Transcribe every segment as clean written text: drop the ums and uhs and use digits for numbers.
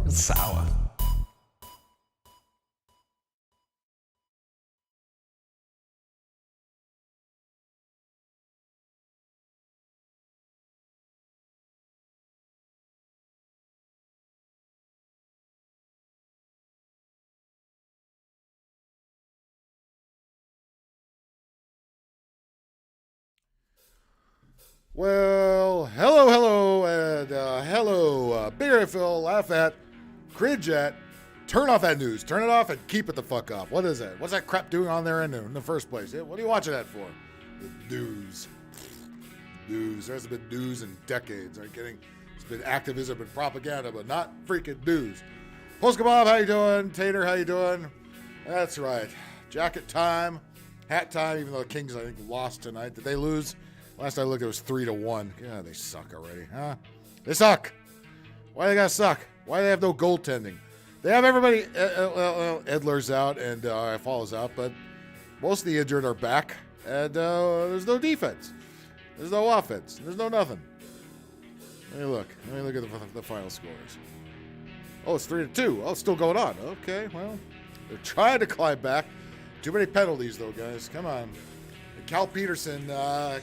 It's sour. Well, hello, and hello, Bigger Phil, laugh at, cringe at, turn off that news, turn it off and keep it the fuck off. What is that? What's that crap doing on there in the first place? What are you watching that for? The news. News. There hasn't been news in decades. Are you kidding? It's been activism and propaganda, but not freaking news. Polska Bob, how you doing? Tater, how you doing? That's right. Jacket time, hat time, even though the Kings, I think, lost tonight. Did they lose? Last I looked, it was 3-1. God, they suck already, huh? They suck. Why they gotta suck? Why do they have no goaltending? They have everybody. Edler's out and Fall's out, but most of the injured are back, and there's no defense. There's no offense. There's no nothing. Let me look. Let me look at the final scores. Oh, it's 3-2. Oh, it's still going on. Okay, well, they're trying to climb back. Too many penalties, though, guys. Come on. Cal Peterson,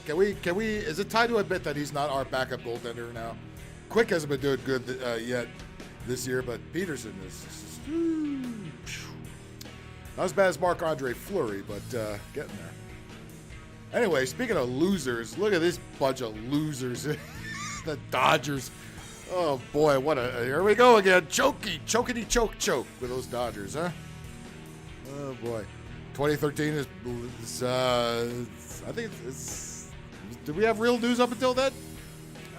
can we? Is it time to admit that he's not our backup goaltender now? Quick hasn't been doing good yet this year, but Peterson is not as bad as Marc-Andre Fleury, but getting there. Anyway, speaking of losers, look at this bunch of losers. The Dodgers. Oh boy, here we go again. Chokety choke with those Dodgers, huh? Oh boy. 2013 is I think it's did we have real news up until then?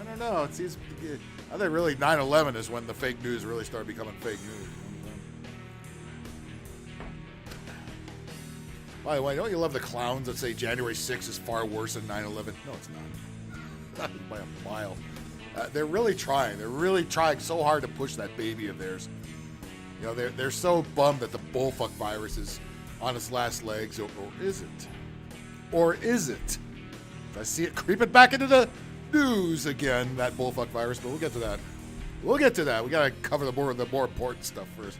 I don't know. It seems, I think really 9/11 is when the fake news really started becoming fake news. By the way, don't you love the clowns that say January 6th is far worse than 9/11? No, it's not. Not by a mile. They're really trying. They're really trying so hard to push that baby of theirs. You know, they're so bummed that the bullfuck virus is on its last legs, or is it? Or is it? I see it creeping back into the news again, that bullfuck virus, but we'll get to that. We'll get to that. We gotta cover the more important stuff first.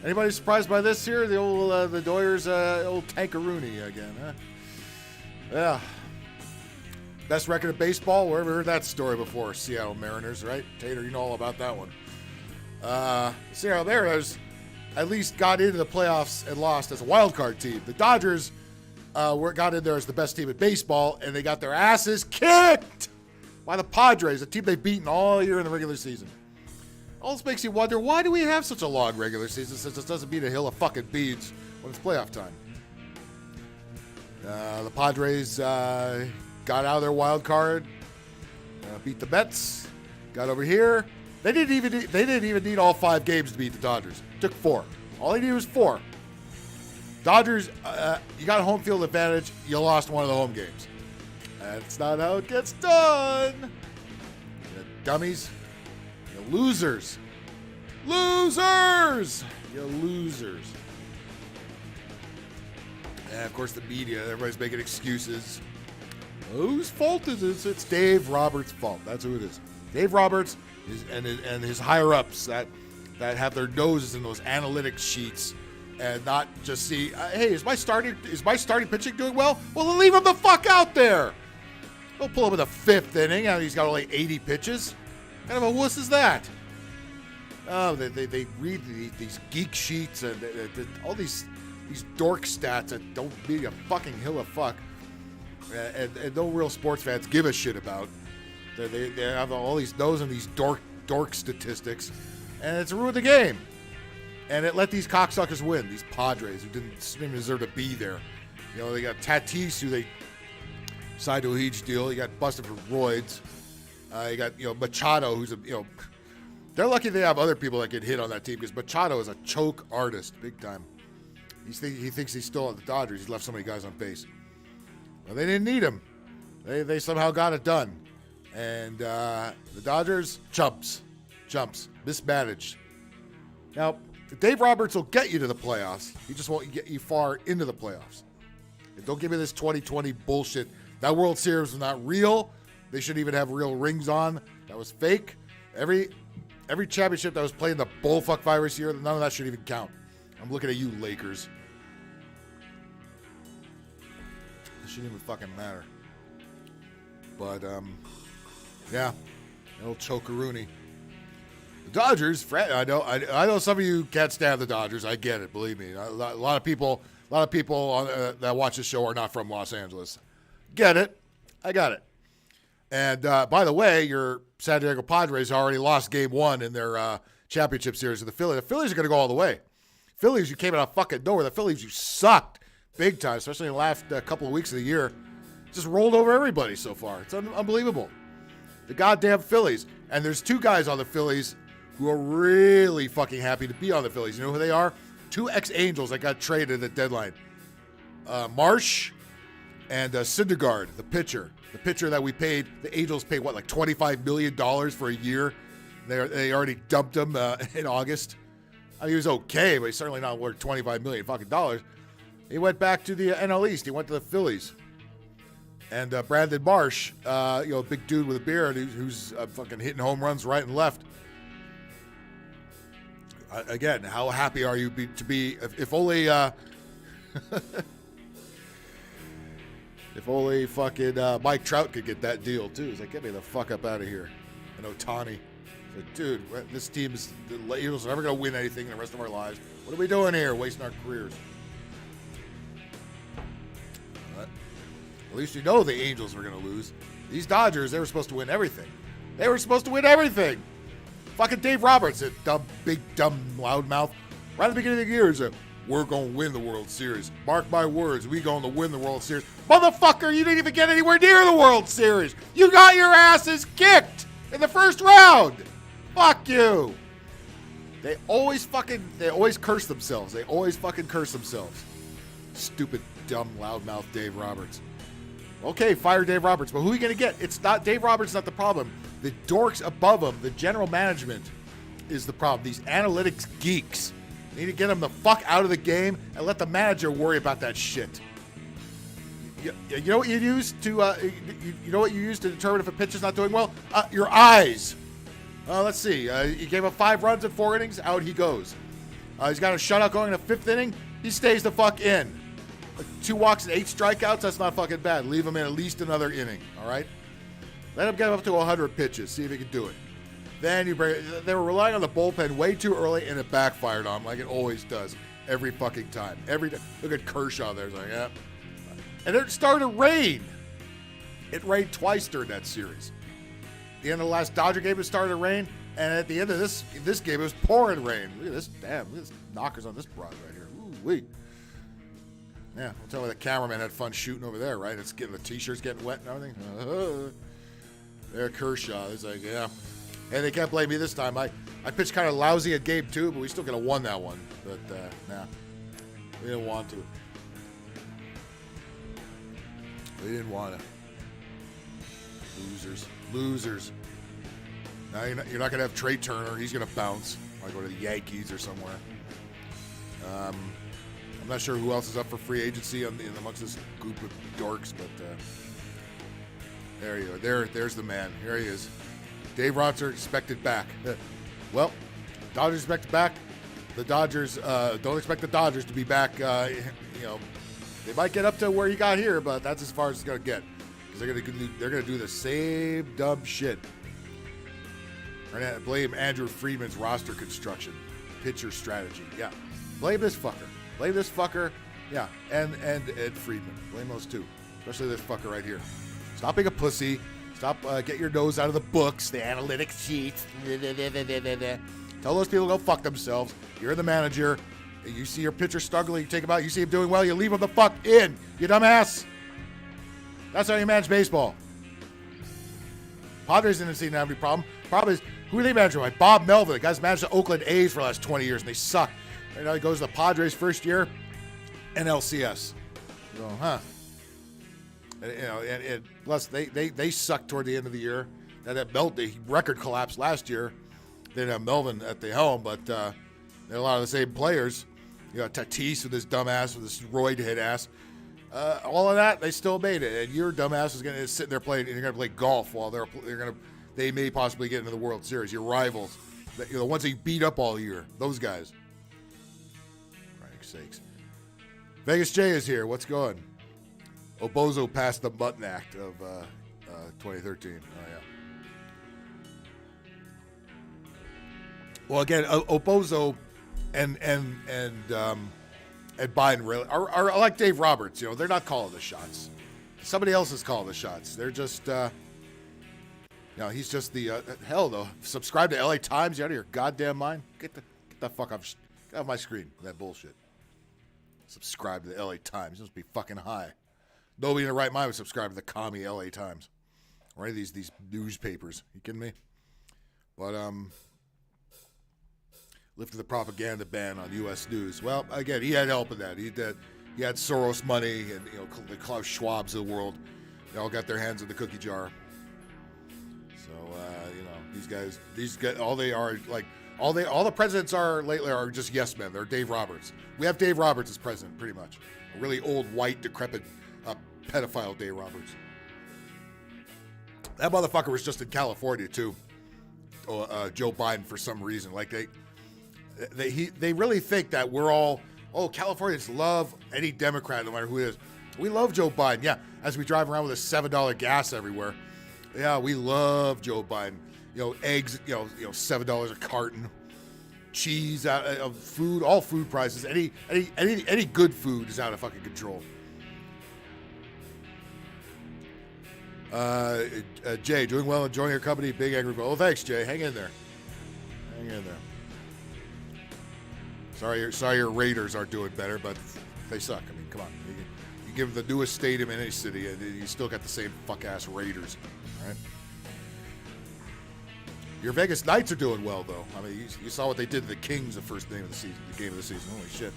Anybody surprised by this here? The old the Doyers old tankaroonie again, huh? Yeah. Best record of baseball. Wherever heard that story before? Seattle Mariners, right? Tater, you know all about that one. Seattle Mariners at least got into the playoffs and lost as a wild card team. The Dodgers got in there as the best team in baseball, and they got their asses kicked by the Padres, a team they've beaten all year in the regular season. All this makes you wonder, why do we have such a long regular season since it doesn't mean a hill of fucking beans when it's playoff time? The Padres got out of their wild card, beat the Mets, got over here. They didn't even need all 5 games to beat the Dodgers. It took 4. All they needed was 4. Dodgers, you got a home field advantage. You lost one of the home games. That's not how it gets done. You dummies. You losers. Losers! You losers. And, of course, the media, everybody's making excuses. Whose fault is this? It's Dave Roberts' fault. That's who it is. Dave Roberts and his higher-ups that have their noses in those analytics sheets and not just see, hey, is my starting pitching doing well? Well, then leave him the fuck out there. Don't pull him in the 5th inning and he's got only 80 pitches. What kind of a wuss is that? Oh, they read these geek sheets and all these dork stats that don't mean a fucking hill of fuck. And no real sports fans give a shit about. They have all these nose and these dork statistics, and it's ruined the game. And it let these cocksuckers win, these Padres who didn't even deserve to be there. You know, they got Tatis, who they signed to a huge deal. He got busted for roids. You got Machado, who's they're lucky they have other people that get hit on that team because Machado is a choke artist, big time. He thinks he's still at the Dodgers. He's left so many guys on base. Well, they didn't need him. They somehow got it done. And the Dodgers, chumps, mismanaged. Now, Dave Roberts will get you to the playoffs. He just won't get you far into the playoffs. And don't give me this 2020 bullshit. That World Series was not real. They shouldn't even have real rings on. That was fake. Every Every championship that was played in the bullfuck virus year, none of that should even count. I'm looking at you, Lakers. It shouldn't even fucking matter. But, yeah. Little chokeroony. The Dodgers, I know some of you can't stand the Dodgers. I get it, believe me. A lot of people that watch this show are not from Los Angeles. Get it. I got it. And by the way, your San Diego Padres already lost game 1 in their championship series with the Phillies. The Phillies are going to go all the way. Phillies, you came out of fucking nowhere. The Phillies, you sucked big time, especially in the last couple of weeks of the year. Just rolled over everybody so far. It's unbelievable. The goddamn Phillies. And there's 2 guys on the Phillies who are really fucking happy to be on the Phillies. You know who they are? 2 ex-Angels that got traded at the deadline. Marsh and Syndergaard, the pitcher. The pitcher that we paid, the Angels paid, what, like $25 million for a year? They already dumped him in August. I mean, he was okay, but he's certainly not worth $25 million fucking dollars. He went back to the NL East. He went to the Phillies. And Brandon Marsh, a big dude with a beard who's fucking hitting home runs right and left. Again, how happy are you to be, if only... If only fucking Mike Trout could get that deal, too. He's like, get me the fuck up out of here. And Ohtani. He's like, dude, this team is... The Angels are never going to win anything in the rest of our lives. What are we doing here? Wasting our careers. But at least you know the Angels were going to lose. These Dodgers, they were supposed to win everything. They were supposed to win everything. Fucking Dave Roberts, that dumb, big, dumb, loudmouth. Right at the beginning of the year, he said, we're going to win the World Series. Mark my words, we going to win the World Series. Motherfucker, you didn't even get anywhere near the World Series. You got your asses kicked in the first round. Fuck you. They always curse themselves. They always fucking curse themselves. Stupid, dumb, loudmouth Dave Roberts. Okay, fire Dave Roberts, but who are you going to get? It's not Dave Roberts, not the problem. The dorks above him, the general management, is the problem. These analytics geeks. They need to get them the fuck out of the game and let the manager worry about that shit. You know what you use to determine if a pitcher's not doing well? Your eyes. Let's see. He gave up 5 runs in 4 innings. Out he goes. He's got a shutout going in the 5th inning. He stays the fuck in. 2 walks and 8 strikeouts. That's not fucking bad. Leave him in at least another inning. All right. Let him get up to 100 pitches. See if he can do it. Then they were relying on the bullpen way too early, and it backfired on them like it always does every fucking time. Look at Kershaw there. It's like, yeah. And it started to rain. It rained twice during that series. At the end of the last Dodger game, it started to rain, and at the end of this game, it was pouring rain. Look at this. Damn, look at this knockers on this broad right here. Ooh-wee. Yeah, I'll tell you the cameraman had fun shooting over there, right? It's getting the t-shirts getting wet and everything. There, Kershaw. It's like, yeah. And they can't blame me this time. I pitched kind of lousy at game 2, but we still could have won that one. But, nah. We didn't want to. We didn't want to. Losers. Now you're not going to have Trey Turner. He's going to bounce. Might go to the Yankees or somewhere. I'm not sure who else is up for free agency amongst this group of dorks, but there you go. There's the man. Here he is. Dave Roberts expected back. Well, Dodgers expected back. The Dodgers don't expect the Dodgers to be back. They might get up to where you got here, but that's as far as it's going to get. Because they're going to do the same dumb shit. We're going to blame Andrew Friedman's roster construction, pitcher strategy. Yeah, blame this fucker. Yeah, and Ed Friedman. Blame those two, especially this fucker right here. Stop being a pussy. Stop, get your nose out of the books, the analytics sheets. Tell those people to go fuck themselves. You're the manager. You see your pitcher struggling, you take him out. You see him doing well, you leave him the fuck in. You dumbass. That's how you manage baseball. Padres didn't seem to have any problem. Problem is, who are they managing by? Bob Melvin. The guy's managed the Oakland A's for the last 20 years, and they suck. Right now he goes to the Padres first year, NLCS. So, huh. And plus they sucked toward the end of the year. And the record collapsed last year. They didn't have Melvin at the helm, but they're a lot of the same players. You got Tatis with his dumbass, with his roid head ass. All of that, they still made it. And your dumbass is going to sit there playing, and you're going to play golf while they may possibly get into the World Series. Your rivals, The ones that you beat up all year. Those guys. For Christ's sakes. Vegas J is here. What's going? Obozo passed the Button Act of 2013. Oh, yeah. Well, again, Obozo and Biden really are like Dave Roberts. They're not calling the shots. Somebody else is calling the shots. They're just, he's just the hell though. Subscribe to LA Times. You out of your goddamn mind? Get the fuck off my screen with that bullshit. Subscribe to the LA Times. You must be fucking high. Nobody in their right mind would subscribe to the commie LA Times or any of these newspapers. You kidding me? But lifted the propaganda ban on U.S. News. Well, again, he had help in that. He had Soros money and the Klaus Schwabs of the world. They all got their hands in the cookie jar. So these guys, all the presidents are lately are just yes men. They're Dave Roberts. We have Dave Roberts as president, pretty much. A really old, white, decrepit, pedophile Dave Roberts. That motherfucker was just in California too. Joe Biden, for some reason, like they really think that we're all, Californians love any Democrat, no matter who it is. We love Joe Biden. Yeah, as we drive around with a $7 gas everywhere. Yeah, we love Joe Biden. Eggs, $7 a carton. Cheese, food, all food prices. Any good food is out of fucking control. Jay, doing well, enjoying your company, big angry. Oh, thanks, Jay. Hang in there. Sorry, your Raiders aren't doing better, but they suck. I mean, come on. You give them the newest stadium in any city, and you still got the same fuck-ass Raiders, right? Your Vegas Knights are doing well, though. I mean, you saw what they did to the Kings the first game of the season. Holy shit!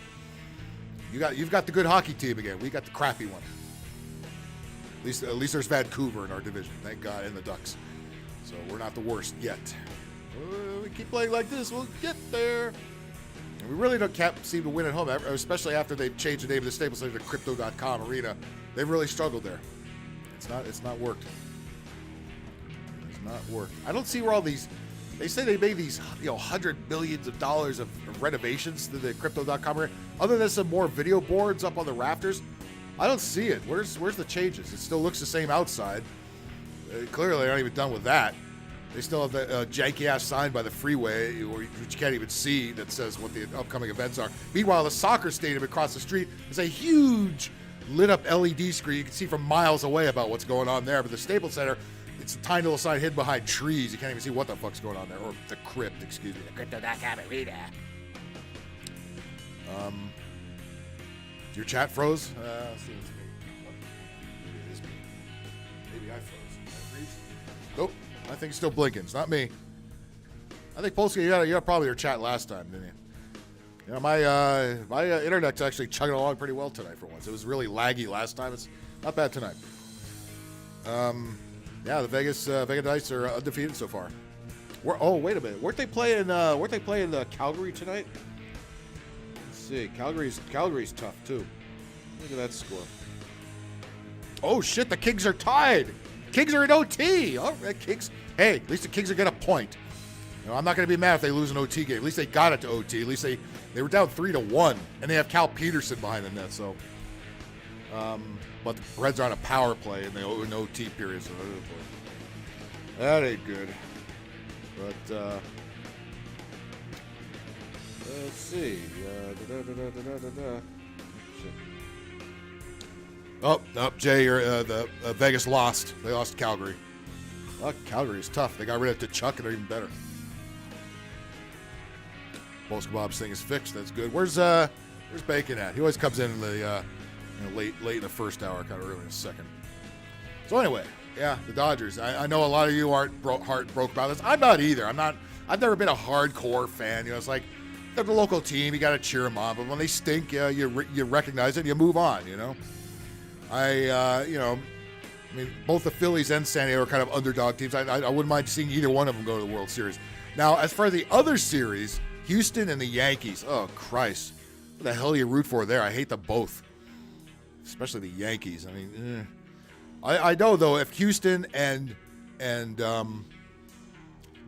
You've got the good hockey team again. We got the crappy one. At least there's Vancouver in our division, thank God, and the Ducks. So we're not the worst yet. We keep playing like this, we'll get there. And we really can't seem to win at home, especially after they've changed the name of the Staples Center to Crypto.com Arena. They've really struggled there. It's not worked. It's not worked. I don't see where all these. They say they made these $100 million of renovations to the Crypto.com Arena. Other than some more video boards up on the rafters, I don't see it. Where's the changes? It still looks the same outside. Clearly, they're not even done with that. They still have the janky-ass sign by the freeway, which you can't even see, that says what the upcoming events are. Meanwhile, the soccer stadium across the street is a huge lit-up LED screen. You can see from miles away about what's going on there. But the Staples Center, it's a tiny little sign hidden behind trees. You can't even see what the fuck's going on there. Or the crypt, excuse me. The Crypto.com Arena. Your chat froze? Maybe I froze. Did I freeze? Nope. I think it's still blinking. It's not me. I think Polsky, you got probably your chat last time, didn't you? My internet's actually chugging along pretty well tonight for once. It was really laggy last time. It's not bad tonight. The Vegas Knights are undefeated so far. Wait a minute. Weren't they playing Calgary tonight? Let's see. Calgary's tough too. Look at that score. Oh shit! The Kings are tied. Kings are in OT. All right, Kings. Hey, at least the Kings are getting a point. I'm not going to be mad if they lose an OT game. At least they got it to OT. At least they were down 3-1, and they have Cal Peterson behind the net. So, but the Reds are on a power play in the OT period. So that ain't good. But let's see. Jay, the Vegas lost. They lost to Calgary. Well, Calgary's tough. They got rid of Tkachuk, and they're even better. Most Bob's thing is fixed. That's good. Where's Bacon at? He always comes in the late in the first hour, kind of early in the second. So anyway, yeah, the Dodgers. I know a lot of you aren't heartbroken about this. I'm not either. I've never been a hardcore fan. It's like they're the local team. You got to cheer them on. But when they stink, you recognize it and you move on. Both the Phillies and San Diego are kind of underdog teams. I wouldn't mind seeing either one of them go to the World Series. Now, as far as the other series, Houston and the Yankees. Oh, Christ. What the hell do you root for there? I hate them both, especially the Yankees. I know, though, if Houston and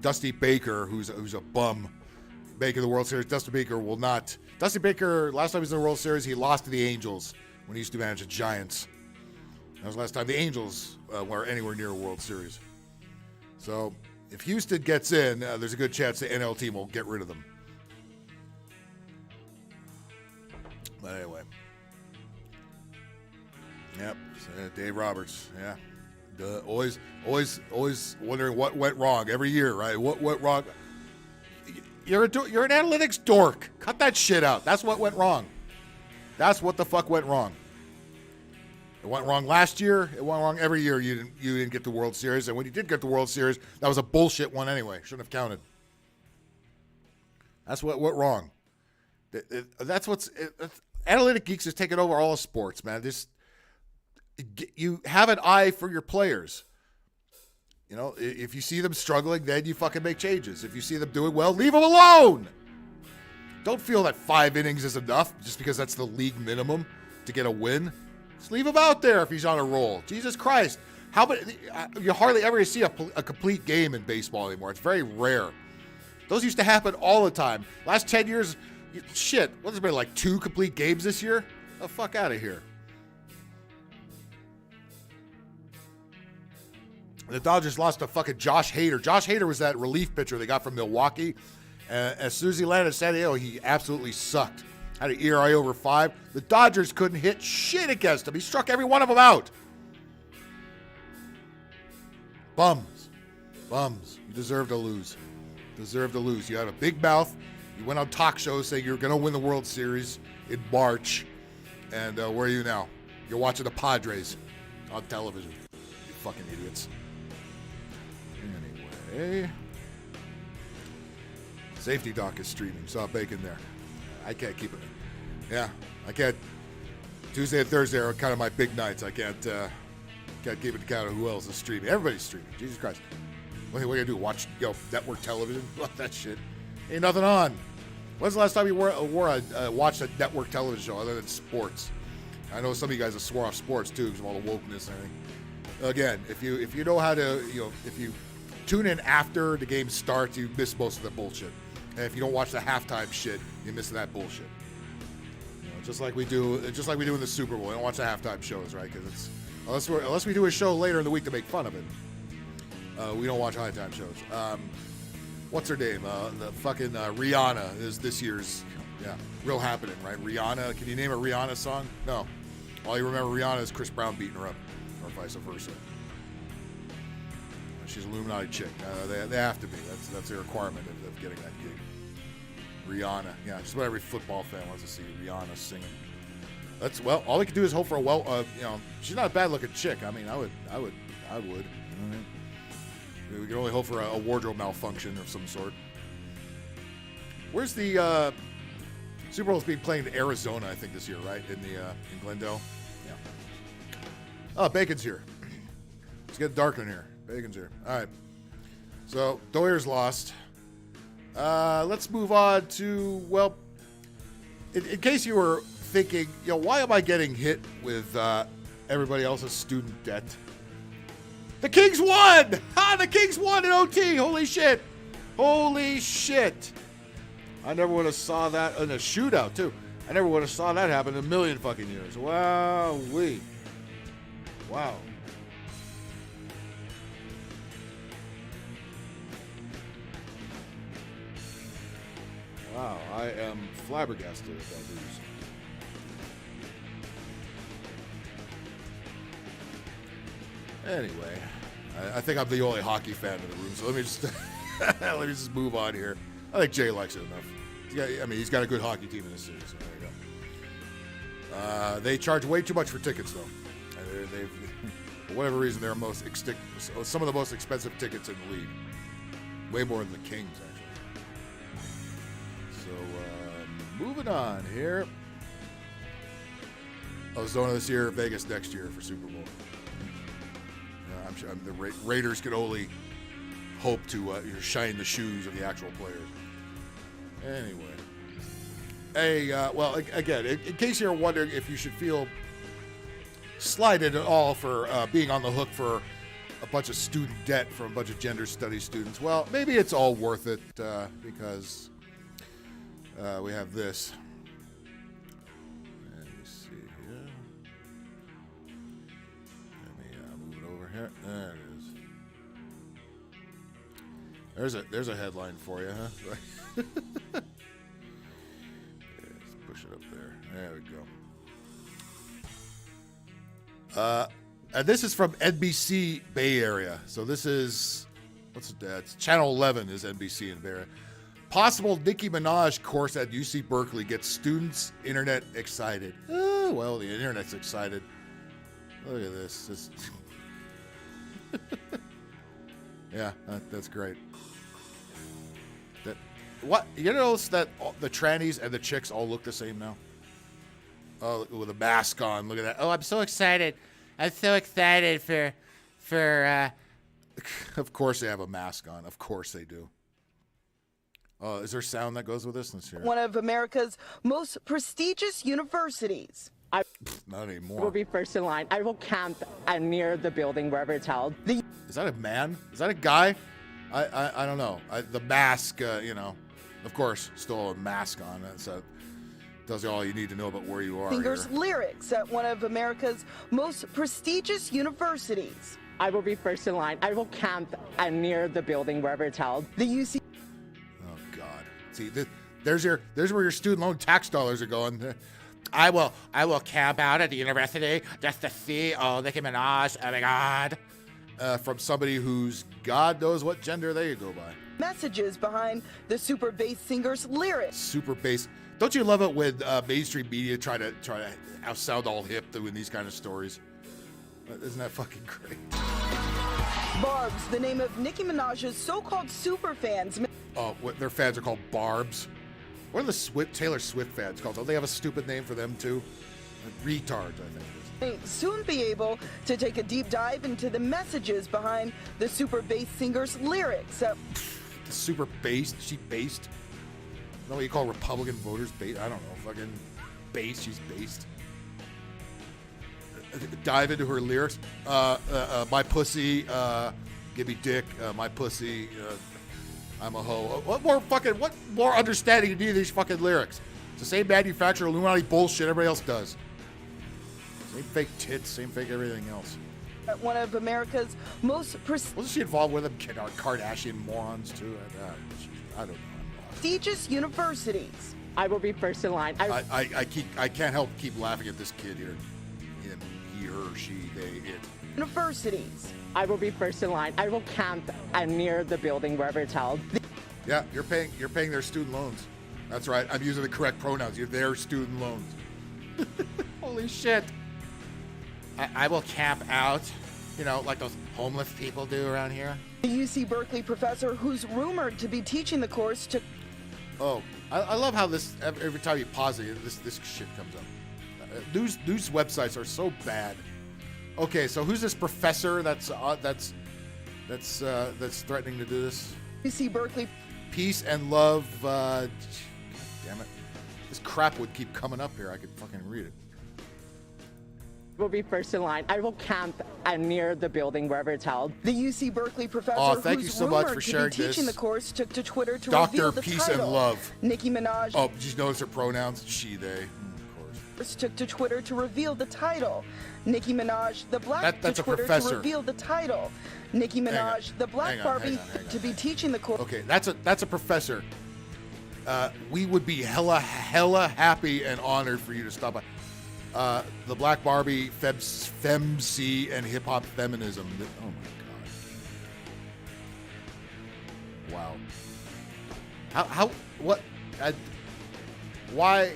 Dusty Baker, who's a bum, making the World Series. Dusty Baker will not. Dusty Baker, last time he was in the World Series, he lost to the Angels when he used to manage the Giants. That was the last time the Angels were anywhere near a World Series. So if Houston gets in, there's a good chance the NL team will get rid of them. But anyway. Yep. Dave Roberts. Yeah. Always wondering what went wrong every year, right? What went wrong? You're an analytics dork. Cut that shit out. That's what went wrong. That's what the fuck went wrong. It went wrong last year. It went wrong every year. You didn't get the World Series, and when you did get the World Series, that was a bullshit one anyway. Shouldn't have counted. That's what went wrong. That's what's analytic geeks is taking over all of sports, man. You have an eye for your players. You know, if you see them struggling, then you fucking make changes. If you see them doing well, leave them alone. Don't feel that 5 innings is enough just because that's the league minimum to get a win. Just leave him out there if he's on a roll. Jesus Christ. You hardly ever see a complete game in baseball anymore. It's very rare. Those used to happen all the time. Last 10 years, shit, what's it been, like 2 complete games this year? The fuck out of here. The Dodgers lost to fucking Josh Hader. Josh Hader was that relief pitcher they got from Milwaukee. As soon as he landed in San Diego, he absolutely sucked. Had an ERA over 5. The Dodgers couldn't hit shit against him. He struck every one of them out. Bums. You deserve to lose. You had a big mouth. You went on talk shows saying you're going to win the World Series in March. And where are you now? You're watching the Padres on television. You fucking idiots. Anyway. Safety Doc is streaming. Saw Bacon there. I can't keep it. Yeah, I can't. Tuesday and Thursday are kind of my big nights. I can't keep it account of who else is streaming. Everybody's streaming. Jesus Christ. What are you gonna do? Watch network television? What that shit? Ain't nothing on. When's the last time you watched a network television show other than sports? I know some of you guys have swore off sports too because of all the wokeness and everything. Again, if you know how to, if you tune in after the game starts, you miss most of the bullshit. And if you don't watch the halftime shit, you miss that bullshit. Just like we do in the Super Bowl. We don't watch the halftime shows, right? Because it's unless we do a show later in the week to make fun of it, we don't watch halftime shows. What's her name? The fucking Rihanna is this year's real happening, right? Rihanna. Can you name a Rihanna song? No. All you remember Rihanna is Chris Brown beating her up, or vice versa. She's an Illuminati chick. They have to be. That's a requirement of getting that gig. Rihanna. Yeah, just what every football fan wants to see. Rihanna singing. All we can do is hope for she's not a bad looking chick. I mean, I would. You know what I mean? We can only hope for a wardrobe malfunction of some sort. Where's the Super Bowl's being played in Arizona, I think, this year, right? In Glendale. Yeah. Oh, Bacon's here. It's getting dark in here. Bacon's here. All right. So, Doyers lost. Let's move on to, in case you were thinking, why am I getting hit with everybody else's student debt? The Kings won! The Kings won in OT! Holy shit! I never would have saw that in a shootout, too. I never would have saw that happen in a million fucking years. Wow-wee. Wow. Wow, I am flabbergasted at that news. Anyway, I think I'm the only hockey fan in the room, so let me just move on here. I think Jay likes it enough. He's got a good hockey team in this city, so there you go. They charge way too much for tickets, though. They've for whatever reason, they're some of the most expensive tickets in the league. Way more than the Kings, actually. So, moving on here. Arizona this year, Vegas next year for Super Bowl. I'm sure the Raiders can only hope to shine the shoes of the actual players. Anyway. Again, in case you're wondering if you should feel slighted at all for being on the hook for a bunch of student debt from a bunch of gender studies students. Well, maybe it's all worth it because we have this. Let me see here. Let me move it over here. There it is. There's a headline for you, huh? Let's push it up there. There we go. And this is from NBC Bay Area. So this is, what's that? It's Channel 11 is NBC in Bay Area. Possible Nicki Minaj course at UC Berkeley gets students' internet excited. Oh, well, the internet's excited. Look at this. Yeah, that's great. What, you notice that the trannies and the chicks all look the same now? Oh, with a mask on. Look at that. Oh, I'm so excited. I'm so excited for Of course they have a mask on. Of course they do. Is there sound that goes with this? Let's hear it. One of America's most prestigious universities. Not anymore. I will be first in line. I will camp near the building wherever it's held. Is that a man? Is that a guy? I don't know. The mask, of course, still a mask on. That tells you all you need to know about where you are. Singers lyrics at one of America's most prestigious universities. I will be first in line. I will camp near the building wherever it's held. The UC. Oh God! See, there's where your student loan tax dollars are going. I will camp out at the university just to see Nicki Minaj. Oh my God! From somebody who's God knows what gender they go by. Messages behind the super bass singer's lyrics. Super bass. Don't you love it when mainstream media try to sound all hip doing these kind of stories? Isn't that fucking great? Barbs, the name of Nicki Minaj's so-called super fans. Oh, their fans are called Barbs. What are the Taylor Swift fans called? Don't they have a stupid name for them too? Retards, I think. May soon be able to take a deep dive into the messages behind the super bass singer's lyrics. The super based? She based? Is that what you call Republican voters based? I don't know. Fucking based. She's based. Dive into her lyrics. My pussy, give me dick. My pussy, I'm a hoe. What more understanding do you need of these fucking lyrics? It's the same manufacturer Illuminati bullshit everybody else does. Same fake tits, same fake everything else. At one of America's most Wasn't she involved with them Kardashian morons too? I don't know. Prestigious universities. I will be first in line. I can't help keep laughing at this kid here. Him, he, her, she, they, it. Universities. I will be first in line. I will camp near the building wherever it's held. Yeah, you're paying their student loans. That's right. I'm using the correct pronouns. You're their student loans. Holy shit. I will camp out, like those homeless people do around here. The UC Berkeley professor who's rumored to be teaching the course to... Oh, I love how this, every time you pause it, this shit comes up. News websites are so bad. Okay, so who's this professor that's threatening to do this? UC Berkeley. Peace and love. God damn it. This crap would keep coming up here. I could fucking read it. Will be first in line. I will camp near the building wherever it's held. The UC Berkeley professor thank you so much for sharing to be teaching this. the course took to Twitter to Dr. reveal the Peace title. and Love. Nicki Minaj. Oh, did you notice her pronouns? She, they. Of course. Took to Twitter to reveal the title. Nicki Minaj, the black That's to a Twitter professor. to reveal the title. Nicki Minaj, the black Barbie to be teaching the course. Okay, that's a professor. We would be hella happy and honored for you to stop by. The Black Barbie, femc, and hip hop feminism. Oh my God! Wow.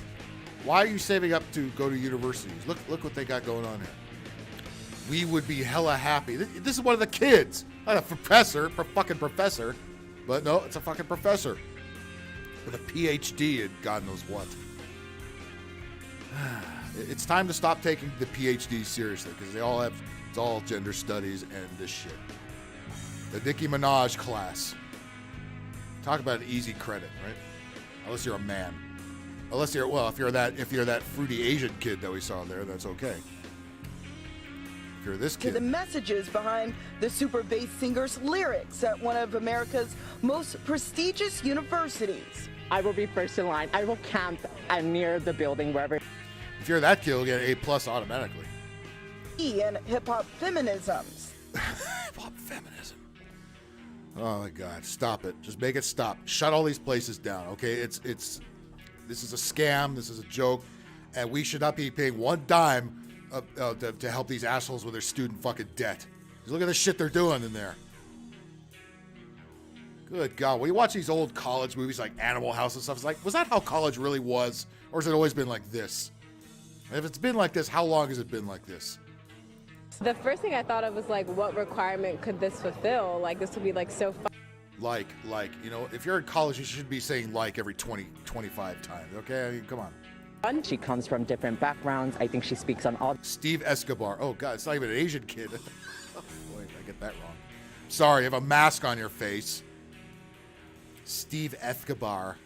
Why are you saving up to go to universities? Look what they got going on here. We would be hella happy. This is one of the kids, not a fucking professor, but no, it's a fucking professor with a PhD in God knows what. It's time to stop taking the PhD seriously because it's all gender studies and this shit. The Nicki Minaj class. Talk about an easy credit, right? Unless you're a man. If you're that fruity Asian kid that we saw there, that's okay. If speaker. This to the kid. messages behind the super bass singer's lyrics at one of America's most prestigious universities. I will be first in line. I will camp near the building wherever. If you're that kid, you'll get an A+ automatically. And hip-hop feminisms. Hip-hop feminism. Oh my God! Stop it! Just make it stop. Shut all these places down. Okay? This is a scam. This is a joke, and we should not be paying one dime to help these assholes with their student fucking debt. Just look at the shit they're doing in there. Good God! When you watch these old college movies like Animal House and stuff, it's like, was that how college really was, or has it always been like this? And if it's been like this, how long has it been like this? The first thing I thought of was like, what requirement could this fulfill? Like, this would be like so fun. Like, you know, if you're in college, you should be saying like every 20, 25 times, okay? I mean, come on. She comes from different backgrounds. I think she speaks on all. Steve Escobar. Oh, God, it's not even an Asian kid. Oh, boy, I get that wrong. Sorry, you have a mask on your face. Steve Escobar.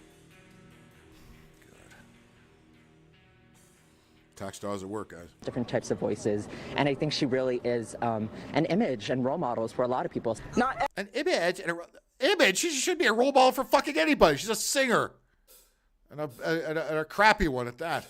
Tax dollars at work, guys. Different types of voices, and I think she really is an image and role models for a lot of people. Not An image and image. She should be a role model for fucking anybody. She's a singer, and a crappy one at that.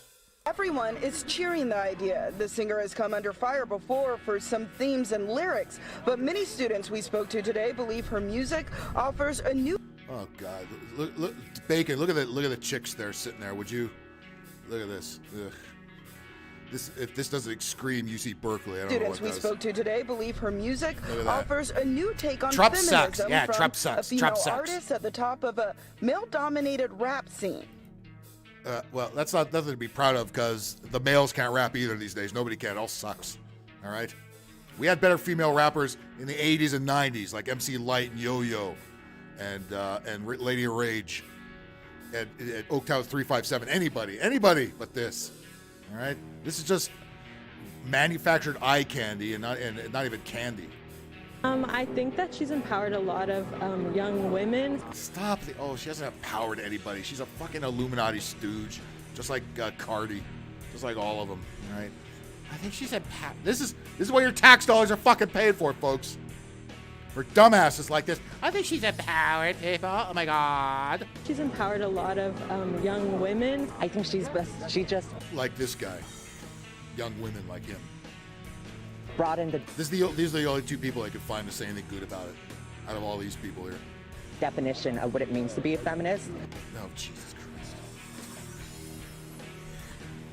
everyone is cheering the idea. The singer has come under fire before for some themes and lyrics, but many students we spoke to today believe her music offers a new. Oh God, look, Bacon. Look at the chicks there sitting there. Would you look at this? Ugh. If this doesn't scream UC Berkeley, I don't know what Students we does. spoke to today believe her music offers a new take on Trump feminism sucks. Yeah, from Trump sucks. a female Trump sucks. artist at the top of a male-dominated rap scene. Well, that's not nothing to be proud of because the males can't rap either these days. Nobody can. It all sucks. All right. We had better female rappers in the 80s and 90s, like MC Light and Yo-Yo, and Lady of Rage, and Oaktown 357. Anybody but this. All right. This is just manufactured eye candy and not even candy. I think that she's empowered a lot of young women. Stop. She hasn't empowered anybody. She's a fucking Illuminati stooge, just like Cardi, just like all of them. All right. I think she's empowered. This is what your tax dollars are fucking paid for, folks. For dumbasses like this. I think she's empowered people. Oh my God. She's empowered a lot of young women. I think she just Like this guy. Young women like him. brought in the These are the only two people I could find to say anything good about it. Out of all these people here. definition of what it means to be a feminist. Oh, Jesus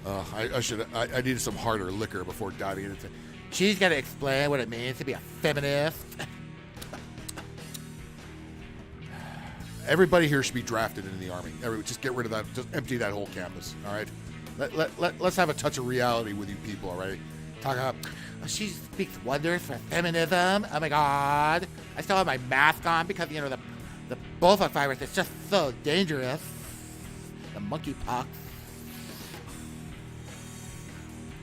Christ. I needed some harder liquor before diving into it. She's got to explain what it means to be a feminist. Everybody here should be drafted into the Army. Just get rid of that. Just empty that whole campus, all right? Let's have a touch of reality with you people, all right? Talk about, she speaks wonders for feminism. Oh, my God. I still have my mask on because, the bullfrog virus is just so dangerous. The monkeypox.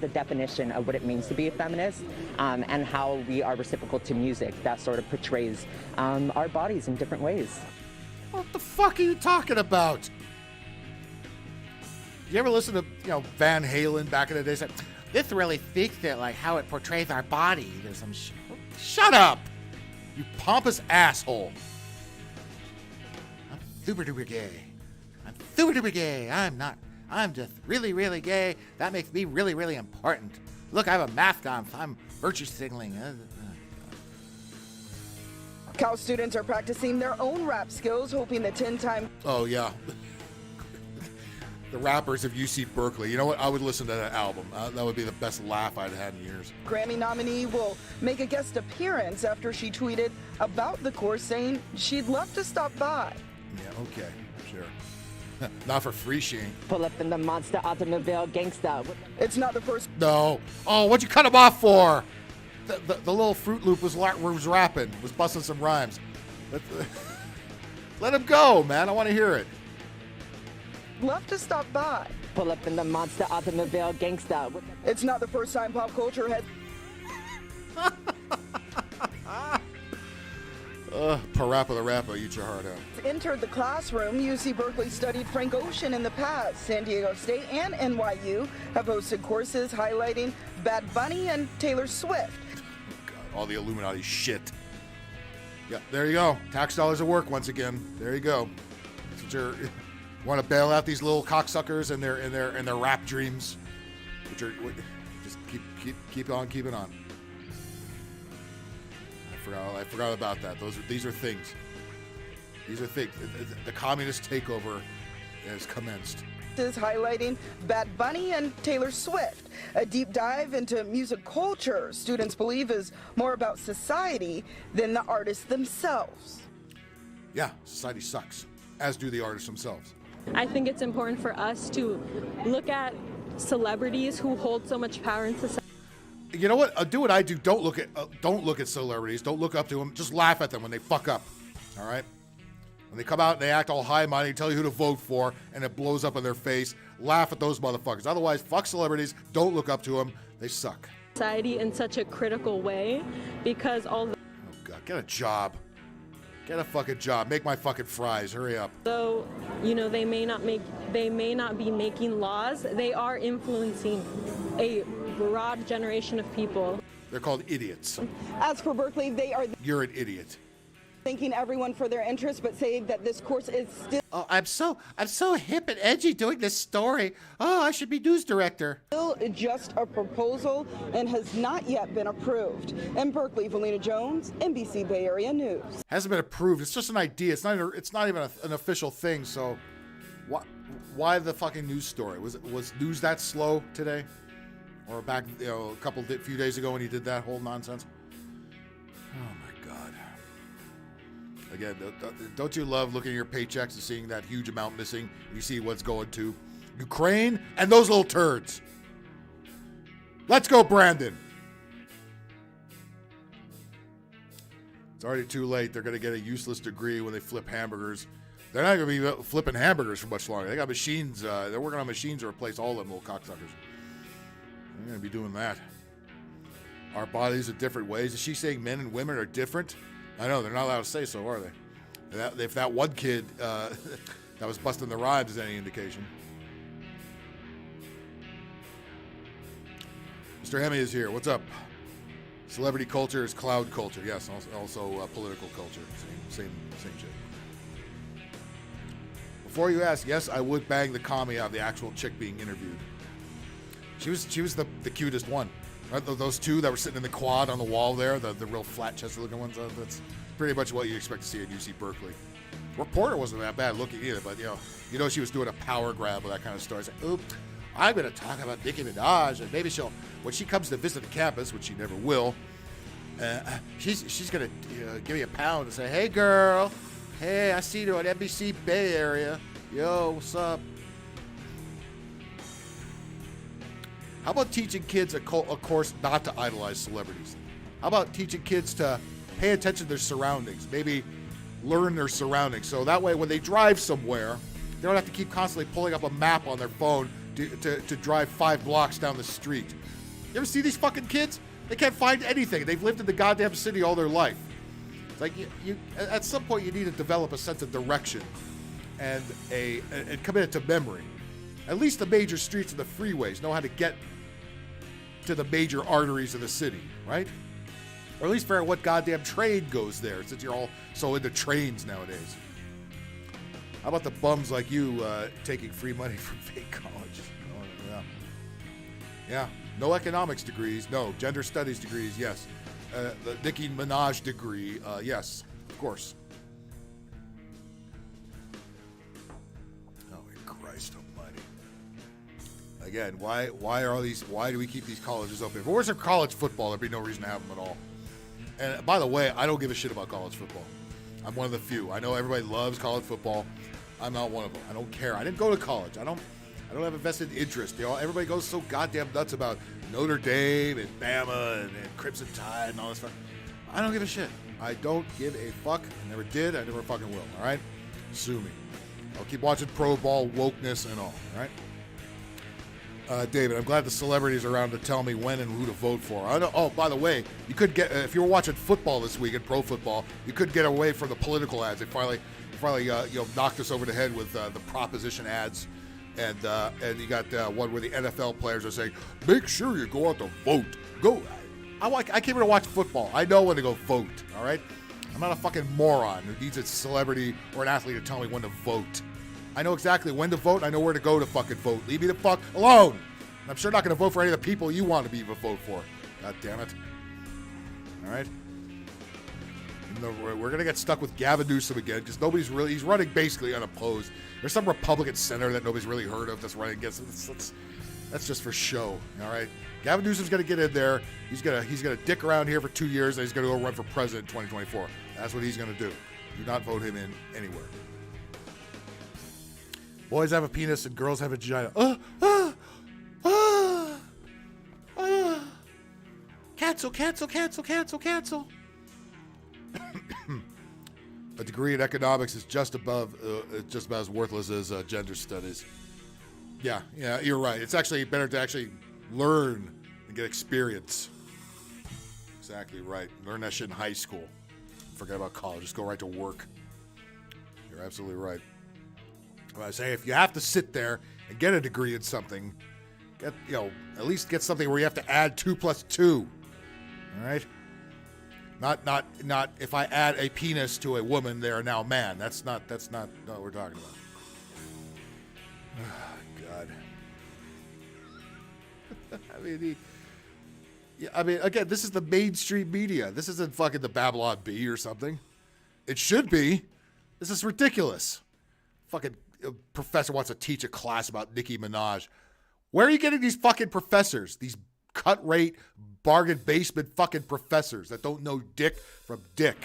The definition of what it means to be a feminist, and how we are reciprocal to music that sort of portrays our bodies in different ways. What the fuck are you talking about? You ever listen to, Van Halen back in the day? Say, this really speaks to like how it portrays our body. There's some shut up, you pompous asshole. I'm super duper gay. I'm just really, really gay. That makes me really, really important. Look, I have a mask on. So I'm virtue signaling. Cal students are practicing their own rap skills, hoping the 10-time Oh, yeah. The rappers of UC Berkeley. You know what? I would listen to that album. That would be the best laugh I'd had in years. Grammy nominee will make a guest appearance after she tweeted about the course, saying she'd love to stop by. Yeah, okay. Sure. Not for free, Shane. Pull up in the monster automobile gangsta. It's not the first No. Oh, what'd you cut him off for? The little Fruit Loop was rapping, was busting some rhymes. Let him go, man. I want to hear it. love to stop by. Pull up in the monster automobile gangsta. It's not the first time pop culture has Parappa the Rappa, eat your heart out. entered the classroom. UC Berkeley studied Frank Ocean in the past. San Diego State and NYU have hosted courses highlighting Bad Bunny and Taylor Swift. all the Illuminati shit. Yeah, there you go. Tax dollars at work once again. There you go. Want to bail out these little cocksuckers and their rap dreams, which are just keep on keeping on. I forgot about that. These are things. These are things. The communist takeover has commenced. Is highlighting Bad Bunny and Taylor Swift. A deep dive into music culture, students believe, is more about society than the artists themselves. Yeah, society sucks, as do the artists themselves. I think it's important for us to look at celebrities who hold so much power in society. You know what? Do what I do. Don't look at celebrities. Don't look up to them. Just laugh at them when they fuck up. All right? When they come out and they act all high-minded, tell you who to vote for, and it blows up in their face, laugh at those motherfuckers. Otherwise, fuck celebrities. Don't look up to them. They suck. Society in such a critical way because Oh, God. Get a job. Get a fucking job. Make my fucking fries. Hurry up. although, they may not be making laws, they are influencing a broad generation of people. They're called idiots. As for Berkeley, they are You're an idiot. thanking everyone for their interest, but saying that this course is Oh, I'm so hip and edgy doing this story. Oh, I should be news director. still just a proposal and has not yet been approved. In Berkeley, Valina Jones, NBC Bay Area News. Hasn't been approved. It's just an idea. It's not even an official thing. So, why the fucking news story? Was news that slow today, or back a few days ago when he did that whole nonsense? Oh my God. Again, don't you love looking at your paychecks and seeing that huge amount missing? You see what's going to Ukraine and those little turds. Let's go, Brandon. It's already too late. They're going to get a useless degree when they flip hamburgers. They're not going to be flipping hamburgers for much longer. They got machines. They're working on machines to replace all them little cocksuckers. They're going to be doing that. Our bodies are different ways. Is she saying men and women are different? I know, they're not allowed to say so, are they? If that one kid that was busting the rhymes is any indication. Mr. Hemi is here. What's up? Celebrity culture is cloud culture. Yes, also political culture. Same shit. Before you ask, yes, I would bang the commie out of the actual chick being interviewed. She was the cutest one. Right? Those two that were sitting in the quad on the wall there, the real flat-chested looking ones, that's pretty much what you expect to see at UC Berkeley. Reporter wasn't that bad looking either, but she was doing a power grab with that kind of story. It's like, oop, I'm going to talk about Nicki Minaj, and maybe when she comes to visit the campus, which she never will, she's going to give me a pound and say, hey, girl, hey, I see you on NBC Bay Area. Yo, what's up? How about teaching kids a course not to idolize celebrities? How about teaching kids to pay attention to their surroundings, maybe learn their surroundings, so that way when they drive somewhere, they don't have to keep constantly pulling up a map on their phone to drive 5 blocks down the street. You ever see these fucking kids? They can't find anything. They've lived in the goddamn city all their life. It's like you at some point you need to develop a sense of direction and commit it to memory. At least the major streets and the freeways know how to get to the major arteries of the city, right? Or at least figure out what goddamn train goes there, since you're all so into trains nowadays. How about the bums like you taking free money from fake colleges? Oh, yeah. No economics degrees. No. Gender studies degrees. Yes. The Nicki Minaj degree. Yes. Of course. Oh, Christ almighty. Again, why do we keep these colleges open? If it wasn't college football, there'd be no reason to have them at all. And by the way, I don't give a shit about college football. I'm one of the few. I know everybody loves college football. I'm not one of them. I don't care. I didn't go to college. I don't have a vested interest. Everybody goes so goddamn nuts about Notre Dame and Bama and Crimson Tide and all this stuff. I don't give a shit. I don't give a fuck. I never did. I never fucking will. All right? Sue me. I'll keep watching pro ball, wokeness, and all. All right? David, I'm glad the celebrities are around to tell me when and who to vote for. I know. Oh, by the way, you could get if you were watching football this week, pro football, you could get away from the political ads. They finally knocked us over the head with the proposition ads, and you got one where the NFL players are saying, "Make sure you go out to vote. Go." I came here to watch football. I know when to go vote, all right? I'm not a fucking moron who needs a celebrity or an athlete to tell me when to vote. I know exactly when to vote. I know where to go to fucking vote. Leave me the fuck alone. And I'm sure not going to vote for any of the people you want to be vote for. God damn it. All right? We're going to get stuck with Gavin Newsom again because he's running basically unopposed. There's some Republican senator that nobody's really heard of that's running against him. That's just for show, all right? Gavin Newsom's going to get in there. He's going to dick around here for 2 years, and he's going to go run for president in 2024. That's what he's going to do. Do not vote him in anywhere. Boys have a penis and girls have a vagina. Cancel, cancel, cancel, cancel, cancel. A degree in economics is just about as worthless as gender studies. Yeah, you're right. It's actually better to actually learn and get experience. Exactly right. Learn that shit in high school. Forget about college. Just go right to work. You're absolutely right. I say if you have to sit there and get a degree in something, at least get something where you have to add 2 plus 2. All right? Not if I add a penis to a woman, they are now a man. That's not what we're talking about. Oh, God. I mean, again, this is the mainstream media. This isn't fucking the Babylon Bee or something. It should be. This is ridiculous. Fucking professor wants to teach a class about Nicki Minaj. Where are you getting these fucking professors? These cut rate, bargain basement fucking professors that don't know dick from dick.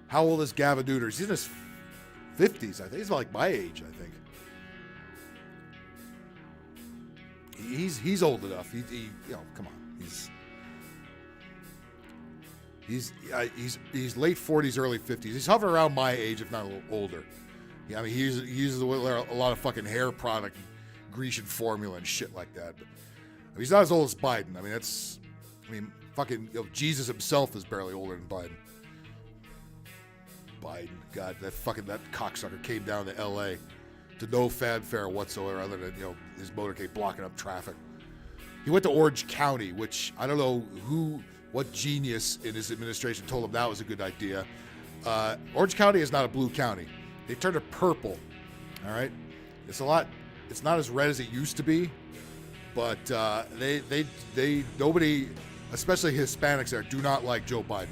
How old is Gavin Neutered? He's in his 50s, I think. He's like my age, I think. He's old enough. He come on. He's late 40s, early 50s. He's hovering around my age, if not a little older. Yeah, I mean, he uses a lot of fucking hair product, Grecian formula and shit like that. But he's not as old as Biden. Fucking Jesus himself is barely older than Biden. God, that cocksucker came down to L.A. to no fanfare whatsoever, other than his motorcade blocking up traffic. He went to Orange County, which I don't know what genius in his administration told him that was a good idea. Orange County is not a blue county. They turned it purple. All right, it's not as red as it used to be, but nobody, especially Hispanics there, do not like Joe Biden,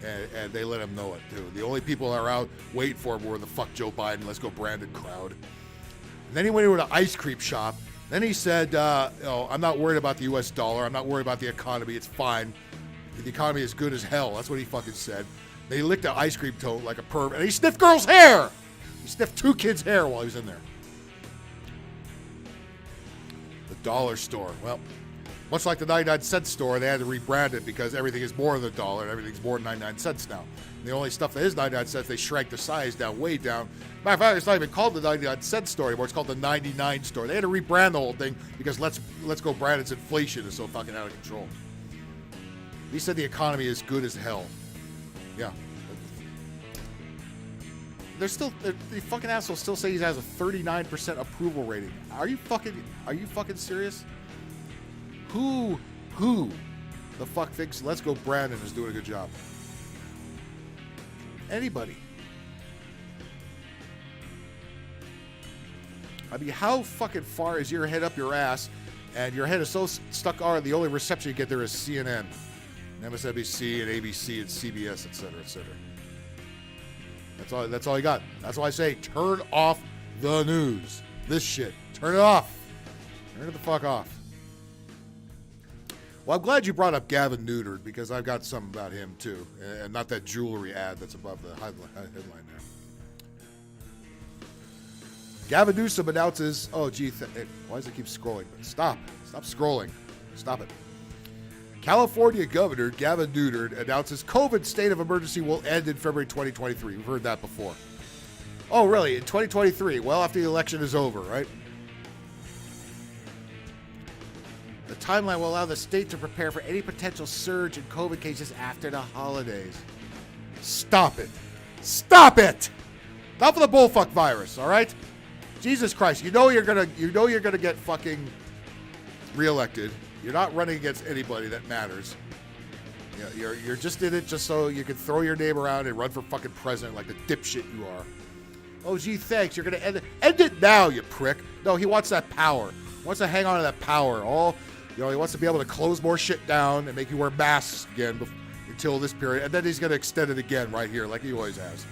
and they let him know it too. The only people that are out waiting for him were the fuck Joe Biden, let's go Brandon crowd. And then he went into an ice cream shop. Then he said, I'm not worried about the U.S. dollar. I'm not worried about the economy. It's fine. The economy is good as hell. That's what he fucking said. They licked an ice cream tote like a perv, and he sniffed girls' hair. He sniffed 2 kids' hair while he was in there. The dollar store. Well, much like the 99-cent store, they had to rebrand it because everything is more than $1 and everything's more than 99 cents now. And the only stuff that is 99 cents, they shrank the size down, way down. Matter of fact, it's not even called the 99-cent store anymore. It's called the 99 store. They had to rebrand the whole thing because Let's Go Brandon's inflation is so fucking out of control. He said the economy is good as hell. Yeah. The fucking assholes still say he has a 39% approval rating. Are you fucking serious? Who the fuck thinks Let's Go Brandon is doing a good job? Anybody. I mean, how fucking far is your head up your ass, and your head is so stuck on the only reception you get there is CNN, and MSNBC, and ABC, and CBS, et cetera, et cetera. That's all you got. That's why I say turn off the news. This shit. Turn it off. Turn it the fuck off. Well, I'm glad you brought up Gavin Neutered because I've got something about him too, and not that jewelry ad that's above the headline there. Gavin Newsom announces, why does it keep scrolling? Stop scrolling. Stop it. California Governor Gavin Neutered announces COVID state of emergency will end in February 2023. We've heard that before. Oh, really? In 2023? Well, after the election is over, right? The timeline will allow the state to prepare for any potential surge in COVID cases after the holidays. Stop it. Stop it! Not for the bullfuck virus, all right? Jesus Christ, you know you're gonna get fucking reelected. You're not running against anybody that matters. You're just in it just so you can throw your name around and run for fucking president like the dipshit you are. Oh, gee, thanks. You're going to end it. End it now, you prick. No, he wants that power. He wants to hang on to that power. He wants to be able to close more shit down and make you wear masks again until this period. And then he's going to extend it again right here like he always has.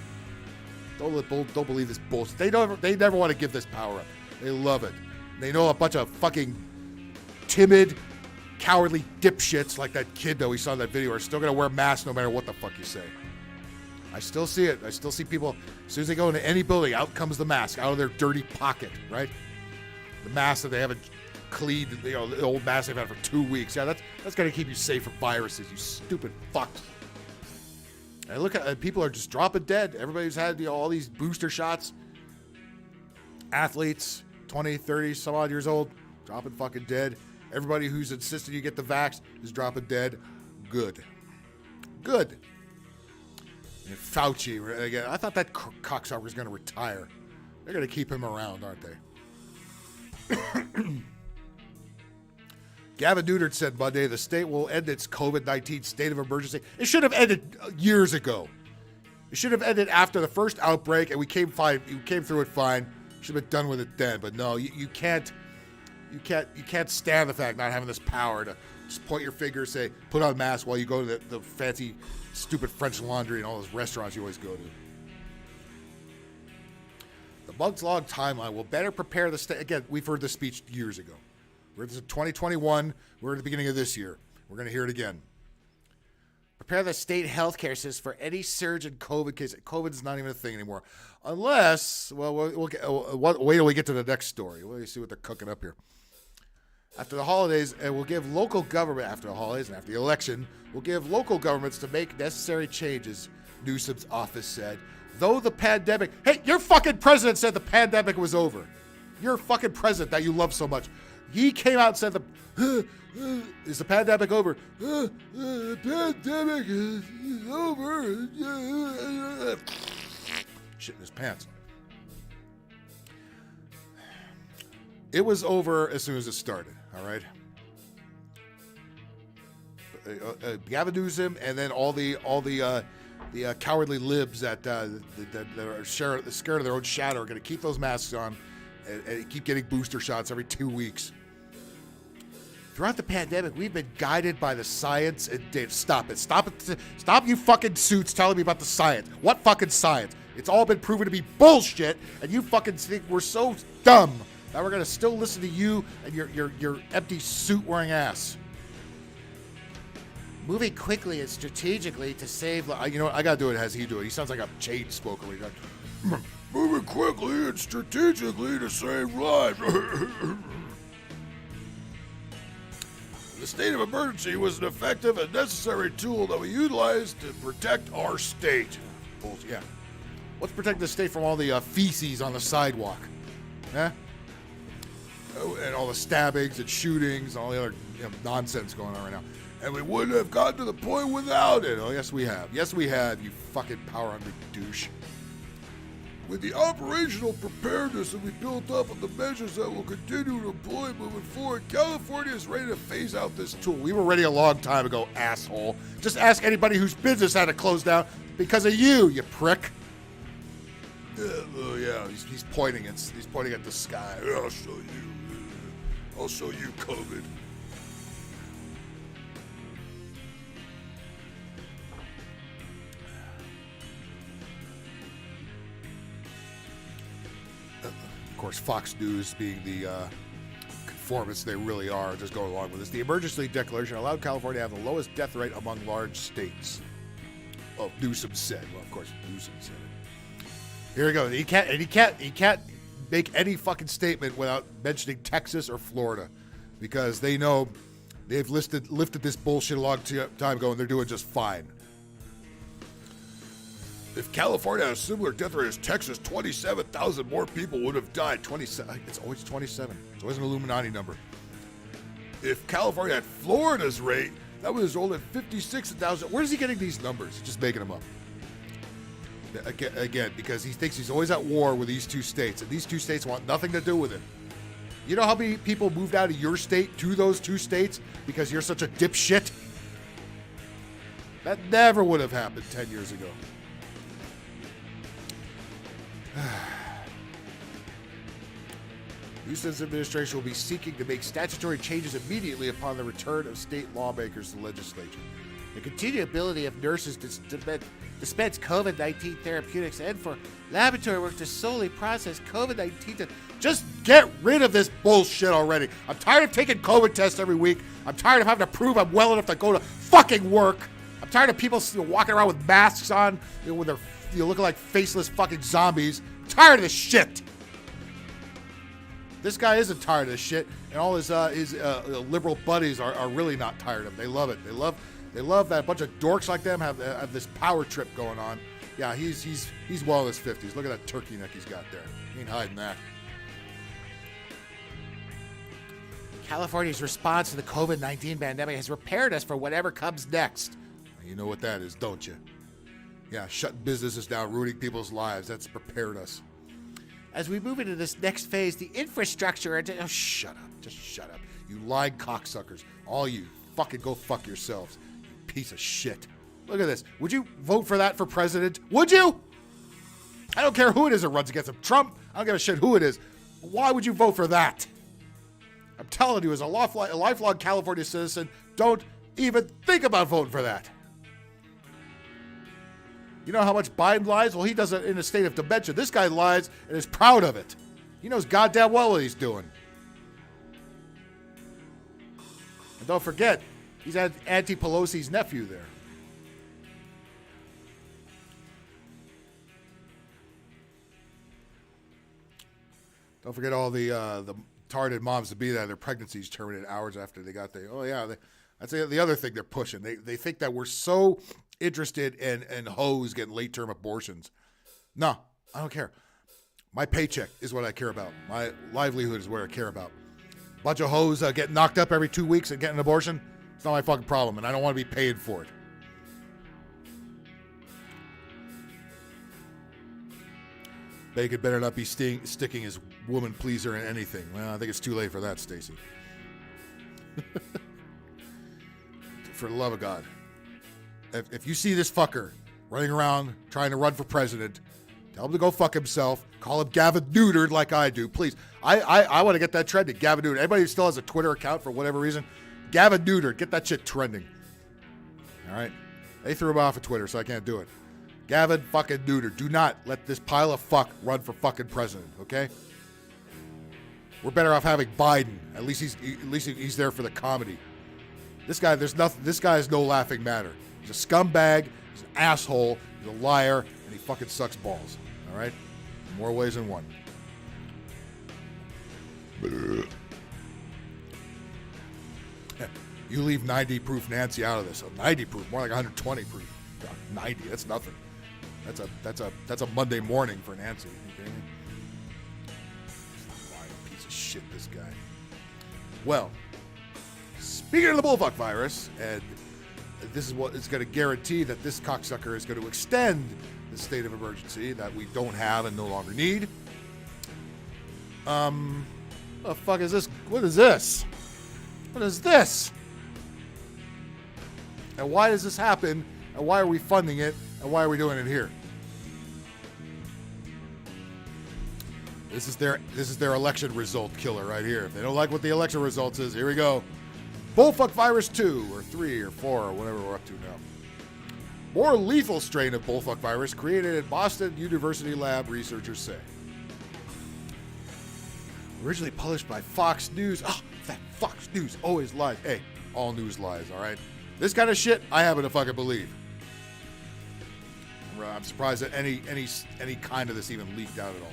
Don't believe this bullshit. They never want to give this power up. They love it. They know a bunch of fucking timid, cowardly dipshits like that kid that we saw in that video are still going to wear masks no matter what the fuck you say. I still see it. I still see people, as soon as they go into any building, out comes the mask out of their dirty pocket, right? The mask that they haven't cleaned, the old mask they've had for 2 weeks. Yeah, that's going to keep you safe from viruses, you stupid fucks. And look at people are just dropping dead. Everybody's had all these booster shots. Athletes, 20, 30, some odd years old, dropping fucking dead. Everybody who's insisting you get the vax is dropping dead. Good. And Fauci, again, I thought that cocksucker was going to retire. They're going to keep him around, aren't they? Gavin Neutered said Monday the state will end its COVID-19 state of emergency. It should have ended years ago. It should have ended after the first outbreak, and we came through it fine. Should have been done with it then. But no, you can't stand the fact not having this power to just point your finger and say, put on a mask while you go to the fancy, stupid French Laundry and all those restaurants you always go to. The months long timeline will better prepare the state. Again, we've heard this speech years ago. We're in 2021. We're at the beginning of this year. We're going to hear it again. Prepare the state healthcare system for any surge in COVID cases. COVID is not even a thing anymore. Unless, we'll wait till we get to the next story. We'll see what they're cooking up here. After the holidays, and we'll give local government, after the holidays and after the election, we'll give local governments to make necessary changes, Newsom's office said. Though the pandemic, hey, your fucking president said the pandemic was over. Your fucking president that you love so much. He came out and said, is the pandemic over? The pandemic is over. Shit in his pants. It was over as soon as it started, all right? Gavin Newsom and then all the cowardly libs that are scared of their own shadow are going to keep those masks on and keep getting booster shots every 2 weeks. Throughout the pandemic, we've been guided by the science and data. Stop it. Stop you fucking suits telling me about the science. What fucking science? It's all been proven to be bullshit, and you fucking think we're so dumb that we're going to still listen to you and your empty suit-wearing ass. Moving quickly and strategically to save... You know what? I got to do it as he do it. He sounds like a chain smoker. Moving quickly and strategically to save lives. The state of emergency was an effective and necessary tool that we utilized to protect our state. Yeah. Let's protect the state from all the feces on the sidewalk. Huh? Oh, and all the stabbings and shootings and all the other nonsense going on right now. And we wouldn't have gotten to the point without it. Oh, yes, we have. Yes, we have, you fucking power-hungry douche. With the operational preparedness that we built up and the measures that we'll continue to employ moving forward, California is ready to phase out this tool. We were ready a long time ago, asshole. Just ask anybody whose business had to close down because of you prick. Yeah, he's pointing at the sky. I'll show you. I'll show you COVID. Of course, Fox News being the conformists they really are, just going along with this. The emergency declaration allowed California to have the lowest death rate among large states. Oh, Newsom said. Well, of course, Newsom said it. Here we go. He can't make any fucking statement without mentioning Texas or Florida, because they know they've lifted this bullshit a long time ago and they're doing just fine. If California had a similar death rate as Texas, 27,000 more people would have died. 27. It's always 27. It's always an Illuminati number. If California had Florida's rate, that would have rolled at 56,000. Where is he getting these numbers? Just making them up. Again, because he thinks he's always at war with these two states, and these two states want nothing to do with it. You know how many people moved out of your state to those 2 states because you're such a dipshit? That never would have happened 10 years ago. Houston's administration will be seeking to make statutory changes immediately upon the return of state lawmakers to the legislature. The continued ability of nurses to dispense COVID-19 therapeutics and for laboratory work to solely process COVID-19. Just get rid of this bullshit already. I'm tired of taking COVID tests every week. I'm tired of having to prove I'm well enough to go to fucking work. I'm tired of people walking around with masks on, with their looking like faceless fucking zombies. I'm tired of this shit. This guy isn't tired of this shit, and all his liberal buddies are really not tired of it. They love it. They love that a bunch of dorks like them have this power trip going on. Yeah, he's well in his 50s. Look at that turkey neck he's got there. He ain't hiding that. California's response to the COVID-19 pandemic has prepared us for whatever comes next. You know what that is, don't you? Yeah, shutting businesses down, ruining people's lives. That's prepared us. As we move into this next phase, the infrastructure... Oh, shut up. Just shut up. You lying cocksuckers. All you. Fucking go fuck yourselves. You piece of shit. Look at this. Would you vote for that for president? Would you? I don't care who it is that runs against him. Trump, I don't give a shit who it is. Why would you vote for that? I'm telling you, as a lifelong California citizen, don't even think about voting for that. You know how much Biden lies? Well, he does it in a state of dementia. This guy lies and is proud of it. He knows goddamn well what he's doing. And don't forget, he's Auntie Pelosi's nephew there. Don't forget all the retarded moms to be there. Their pregnancies terminated hours after they got there. Oh, yeah. That's the other thing they're pushing. They think that we're so interested in hoes getting late-term abortions. No, I don't care. My paycheck is what I care about. My livelihood is what I care about. Bunch of hoes getting knocked up every 2 weeks and getting an abortion, it's not my fucking problem, and I don't want to be paid for it. Bacon better not be sticking his woman pleaser in anything. Well, I think it's too late for that, Stacy. For the love of God. If you see this fucker running around trying to run for president, tell him to go fuck himself. Call him Gavin Neutered like I do, please. I want to get that trending. Gavin Neutered. Anybody who still has a Twitter account for whatever reason, Gavin Neutered. Get that shit trending. All right? They threw him off of Twitter, so I can't do it. Gavin fucking Neutered. Do not let this pile of fuck run for fucking president, okay? We're better off having Biden. At least he's there for the comedy. This guy, this guy is no laughing matter. He's a scumbag, he's an asshole, he's a liar, and he fucking sucks balls. All right? In more ways than one. You leave 90 proof Nancy out of this. 90 proof, more like 120 proof. God, 90, that's nothing. That's a Monday morning for Nancy. Okay? Piece of shit, this guy. Well, speaking of the bullfuck virus, and this is what is going to guarantee that this cocksucker is going to extend the state of emergency that we don't have and no longer need. What the fuck is this? What is this? What is this? And why does this happen? And why are we funding it? And why are we doing it here? This is their election result killer right here. If they don't like what the election results is, here we go. Bullfuck virus 2 or 3 or 4 or whatever we're up to now. More lethal strain of bullfuck virus created at Boston University lab, researchers say. Originally published by Fox News. Oh, that Fox News always lies. Hey, all news lies, all right? This kind of shit, I happen to fucking believe. I'm surprised that any kind of this even leaked out at all.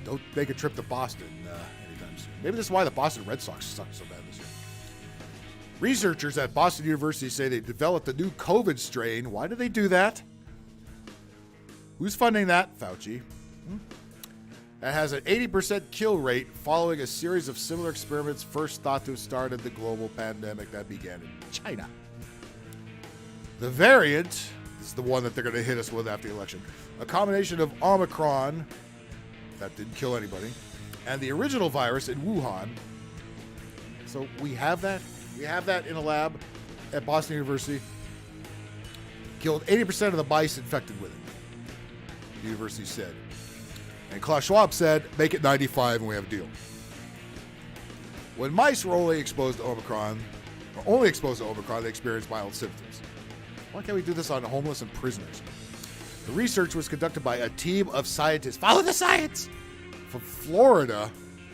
Don't make a trip to Boston anytime soon. Maybe this is why the Boston Red Sox suck so bad this year. Researchers at Boston University say they developed a new COVID strain. Why did they do that? Who's funding that? Fauci. That has an 80% kill rate following a series of similar experiments first thought to have started the global pandemic that began in China. The variant This is the one that they're going to hit us with after the election. A combination of Omicron, that didn't kill anybody, and the original virus in Wuhan. So we have that. We have that in a lab at Boston University. Killed 80% of the mice infected with it, the university said. And Klaus Schwab said, make it 95 and we have a deal. When mice were only exposed to Omicron, they experienced mild symptoms. Why can't we do this on homeless and prisoners? The research was conducted by a team of scientists. Follow the science! From Florida.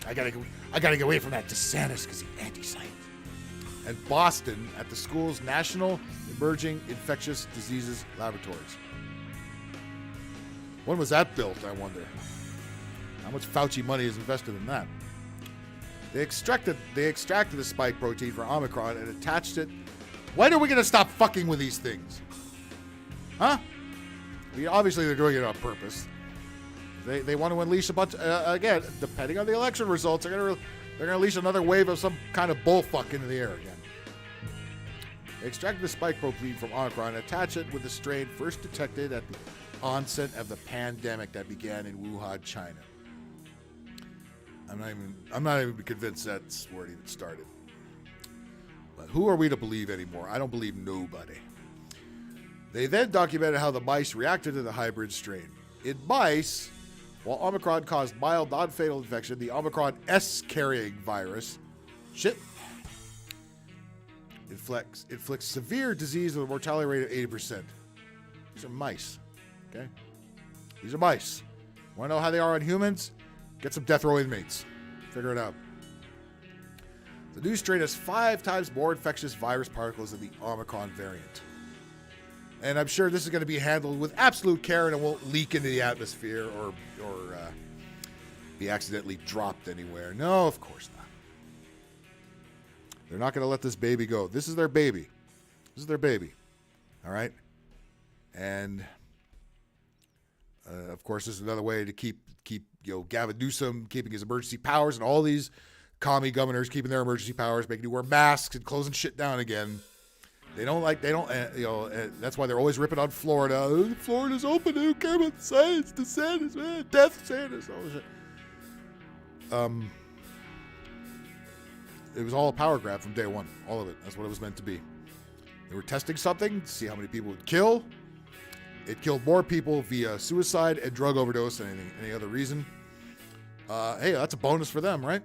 I gotta get away from that DeSantis because he's anti-science. And Boston at the school's National Emerging Infectious Diseases Laboratories. When was that built, I wonder? How much Fauci money is invested in that? They extracted the spike protein for Omicron and attached it. When are we going to stop fucking with these things? Huh? I mean, obviously, they're doing it on purpose. They want to unleash a bunch, again, depending on the election results, they're going to unleash another wave of some kind of bullfuck into the air again. They extracted the spike protein from Omicron and attached it with the strain first detected at the onset of the pandemic that began in Wuhan, China. I'm not even convinced that's where it even started. But who are we to believe anymore? I don't believe nobody. They then documented how the mice reacted to the hybrid strain. In mice, while Omicron caused mild, non-fatal infection, the Omicron S-carrying virus, inflicts severe disease with a mortality rate of 80%. These are mice, okay? These are mice. Want to know how they are on humans? Get some death row inmates. Figure it out. The new strain has 5 times more infectious virus particles than the Omicron variant. And I'm sure this is going to be handled with absolute care and it won't leak into the atmosphere or be accidentally dropped anywhere. No, of course not. They're not going to let this baby go. This is their baby. This is their baby. All right? And, of course, this is another way to keep Gavin Newsom keeping his emergency powers and all these commie governors keeping their emergency powers, making you wear masks and closing shit down again. That's why they're always ripping on Florida. Oh, Florida's open. They don't care about the science. DeSantis, death DeSantis, all this shit. It was all a power grab from day one. All of it. That's what it was meant to be. They were testing something to see how many people it would kill. It killed more people via suicide and drug overdose than any other reason. Hey, that's a bonus for them, right?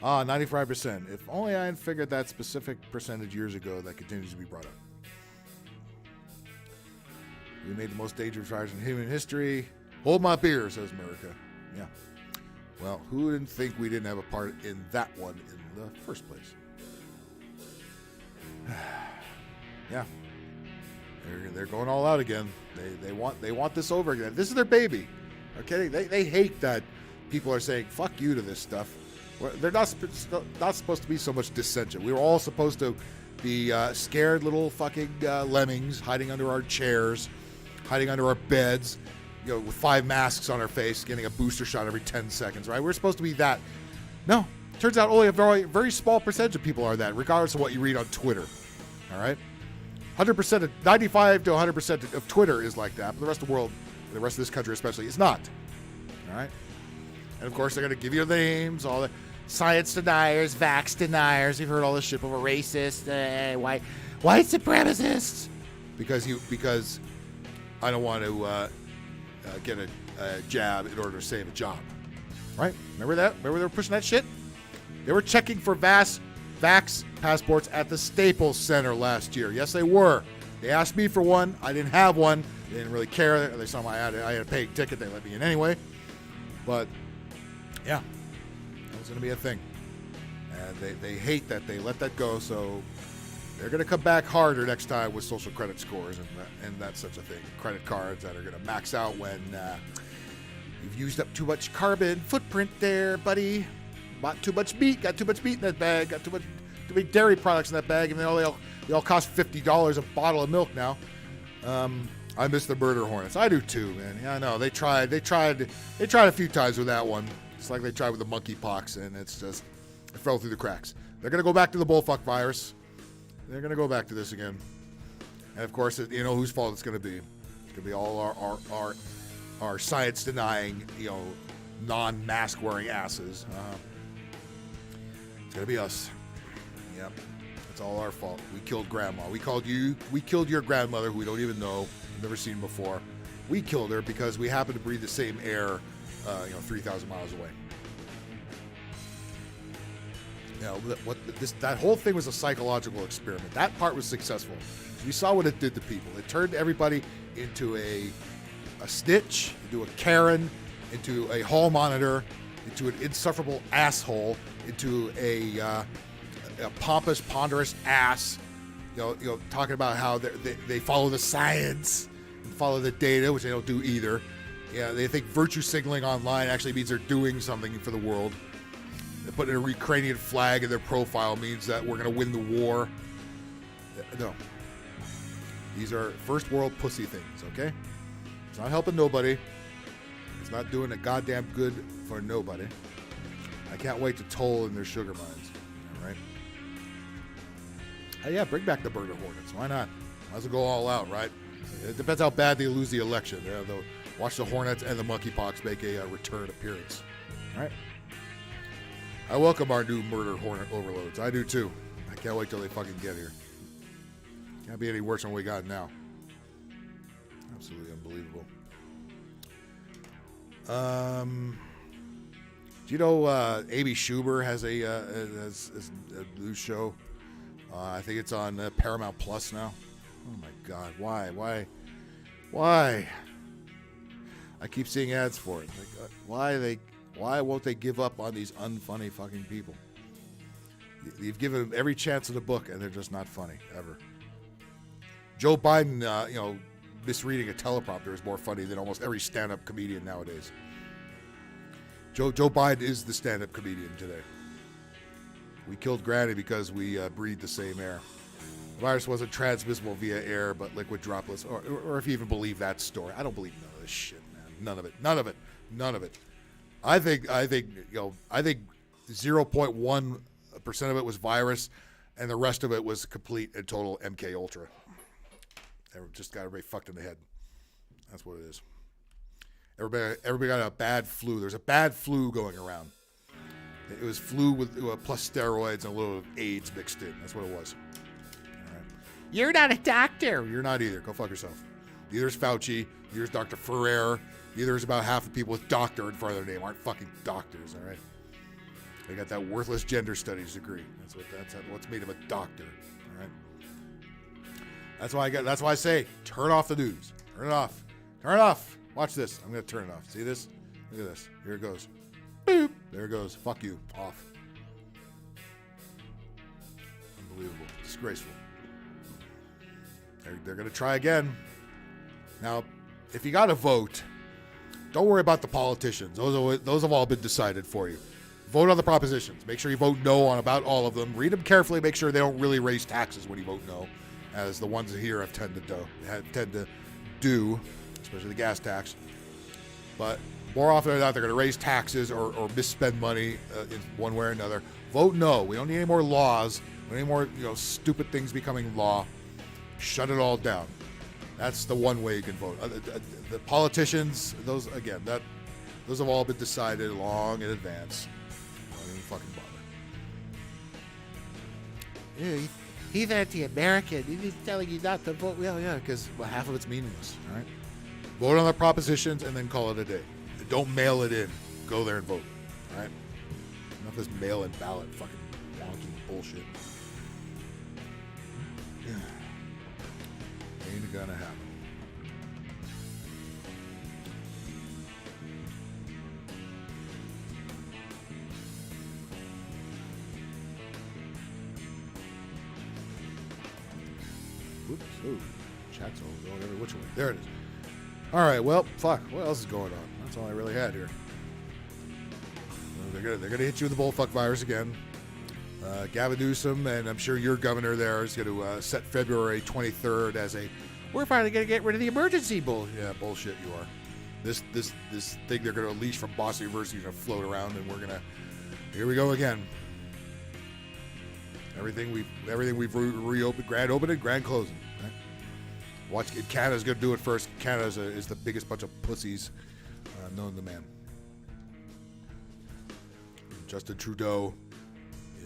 95%. If only I had figured that specific percentage years ago, that continues to be brought up. We made the most dangerous virus in human history. Hold my beer, says America. Yeah. Well, who didn't think we didn't have a part in that one in the first place? Yeah. They're going all out again. They want this over again. This is their baby. Okay? They hate that people are saying fuck you to this stuff. They're not supposed to be so much dissension. We were all supposed to be scared little fucking lemmings hiding under our chairs, hiding under our beds, with 5 masks on our face, getting a booster shot every 10 seconds, right? We're supposed to be that. No. Turns out only a very, very small percentage of people are that, regardless of what you read on Twitter. All right? 100%, 95 to 100% of Twitter is like that, but the rest of the world, the rest of this country especially, is not. All right? And of course, they're going to give you the names, all the science deniers, vax deniers. You've heard all this shit over racist, white supremacists. Because I don't want to get a jab in order to save a job. Right? Remember that? Remember they were pushing that shit? They were checking for vax passports at the Staples Center last year. Yes, they were. They asked me for one. I didn't have one. They didn't really care. They saw I had a paying ticket. They let me in anyway. But yeah, that was going to be a thing. And they hate that they let that go, so they're going to come back harder next time with social credit scores and that's such a thing. Credit cards that are going to max out when you've used up too much carbon footprint there, buddy. Bought too much meat, got too much meat in that bag, got too many dairy products in that bag, and they all cost $50 a bottle of milk now. I miss the murder hornets. I do too, man. Yeah, I know. They tried a few times with that one. It's like they tried with the monkeypox, and it fell through the cracks. They're gonna go back to the bullfuck virus. They're gonna go back to this again. And of course, you know whose fault it's going to be. It's going to be all our science-denying, non-mask wearing asses. It's going to be us. Yep. It's all our fault. We killed grandma. We killed your grandmother, who we don't even know, never seen before. We killed her because we happen to breathe the same air, 3,000 miles away. That whole thing was a psychological experiment. That part was successful. We saw what it did to people. It turned everybody into a snitch, into a Karen, into a hall monitor, into an insufferable asshole, into a pompous, ponderous ass. Talking about how they follow the science and follow the data, which they don't do either. Yeah, they think virtue signaling online actually means they're doing something for the world. They're putting a Ukrainian flag in their profile means that we're going to win the war. No. These are first world pussy things, okay? It's not helping nobody. It's not doing a goddamn good for nobody. I can't wait to toll in their sugar mines. All right? Yeah, bring back the Burger Hornets. Why not? Might as well go all out, right? It depends how bad they lose the election. They'll watch the Hornets and the monkeypox make a return appearance. All right? I welcome our new murder hornet overloads. I do too. I can't wait till they fucking get here. Can't be any worse than what we got now. Absolutely unbelievable. Do you know Amy Schumer has a news show? I think it's on Paramount Plus now. Oh my God, why? I keep seeing ads for it. Like, why won't they give up on these unfunny fucking people? You've given them every chance in the book, and they're just not funny ever. Joe Biden, misreading a teleprompter is more funny than almost every stand-up comedian nowadays. Joe Biden is the stand-up comedian today. We killed Granny because we breathe the same air. The virus wasn't transmissible via air, but liquid droplets, or if you even believe that story. I don't believe none of this shit, man. None of it. I think 0.1% of it was virus, and the rest of it was complete and total MK Ultra. They just got everybody fucked in the head. That's what it is. Everybody got a bad flu. There's a bad flu going around. It was flu with plus steroids and a little AIDS mixed in. That's what it was. All right. You're not a doctor. You're not either. Go fuck yourself. Neither is Fauci. Neither is Dr. Ferrer. Neither is about half the people with doctor in front of their name aren't fucking doctors. All right. They got that worthless gender studies degree. That's what's made of a doctor. All right. That's why I say turn off the news. Turn it off. Turn it off. Watch this. I'm gonna turn it off. See this? Look at this. Here it goes. Boop. There it goes. Fuck you. Off. Unbelievable. Disgraceful. They're gonna try again. Now, if you got to vote, don't worry about the politicians. Those have all been decided for you. Vote on the propositions. Make sure you vote no on about all of them. Read them carefully. Make sure they don't really raise taxes when you vote no, as the ones here have tend to do, especially the gas tax. But more often than not, they're going to raise taxes or misspend money in one way or another. Vote no. We don't need any more laws. We don't need more stupid things becoming law. Shut it all down. That's the one way you can vote. The politicians, those have all been decided long in advance. Don't even fucking bother. Yeah, he's anti-American. He's telling you not to vote. Well, yeah, because half of it's meaningless. All right. Vote on the propositions and then call it a day. Don't mail it in. Go there and vote. All right. Enough of this mail-in ballot fucking wonky bullshit. Yeah. Ain't gonna happen. Oops. Oh, chat's all going every which way. There it is. All right. Well, fuck. What else is going on? That's all I really had here. They're gonna hit you with the bullfuck virus again. Gavin Newsom, and I'm sure your governor there is going to set February 23rd as we're finally going to get rid of the emergency bullshit. Yeah, bullshit you are. This thing they're going to unleash from Boston University is going to float around, and here we go again. Everything we've reopened, grand opening, grand closing. Right? Watch, Canada's going to do it first. Canada is the biggest bunch of pussies known to man. Justin Trudeau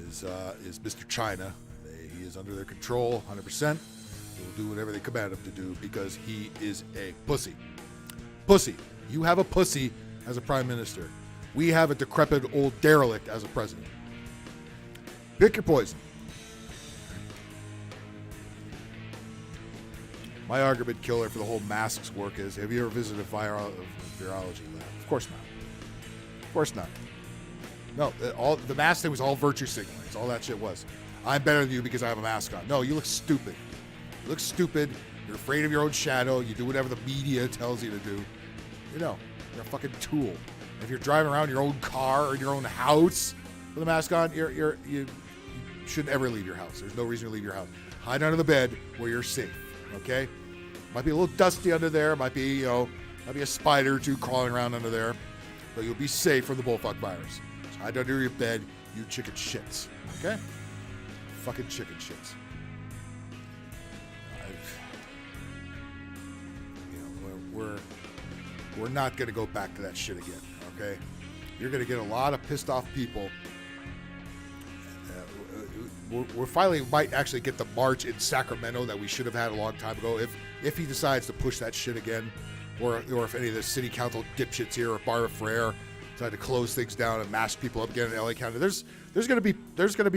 is Mr. China. He is under their control 100%. They will do whatever they command him to do because he is a pussy. Pussy. You have a pussy as a prime minister. We have a decrepit old derelict as a president. Pick your poison. My argument killer for the whole masks work is, have you ever visited a virology lab? Of course not. Of course not. No, all the mask thing was all virtue signaling. That's all that shit was. I'm better than you because I have a mask on. No, you look stupid. You look stupid. You're afraid of your own shadow. You do whatever the media tells you to do. You know, you're a fucking tool. If you're driving around your own car or your own house with a mask on, you shouldn't ever leave your house. There's no reason to leave your house. Hide under the bed where you're safe. Okay? Might be a little dusty under there. Might be a spider or two crawling around under there. But you'll be safe from the bullfuck virus. So hide under your bed, you chicken shits. Okay? Fucking chicken shits. We're not going to go back to that shit again. Okay? You're going to get a lot of pissed off people. We're finally might actually get the march in Sacramento that we should have had a long time ago if he decides to push that shit again, or if any of the city council dipshits here or Barbara Frere decide to close things down and mask people up again in LA County. There's gonna be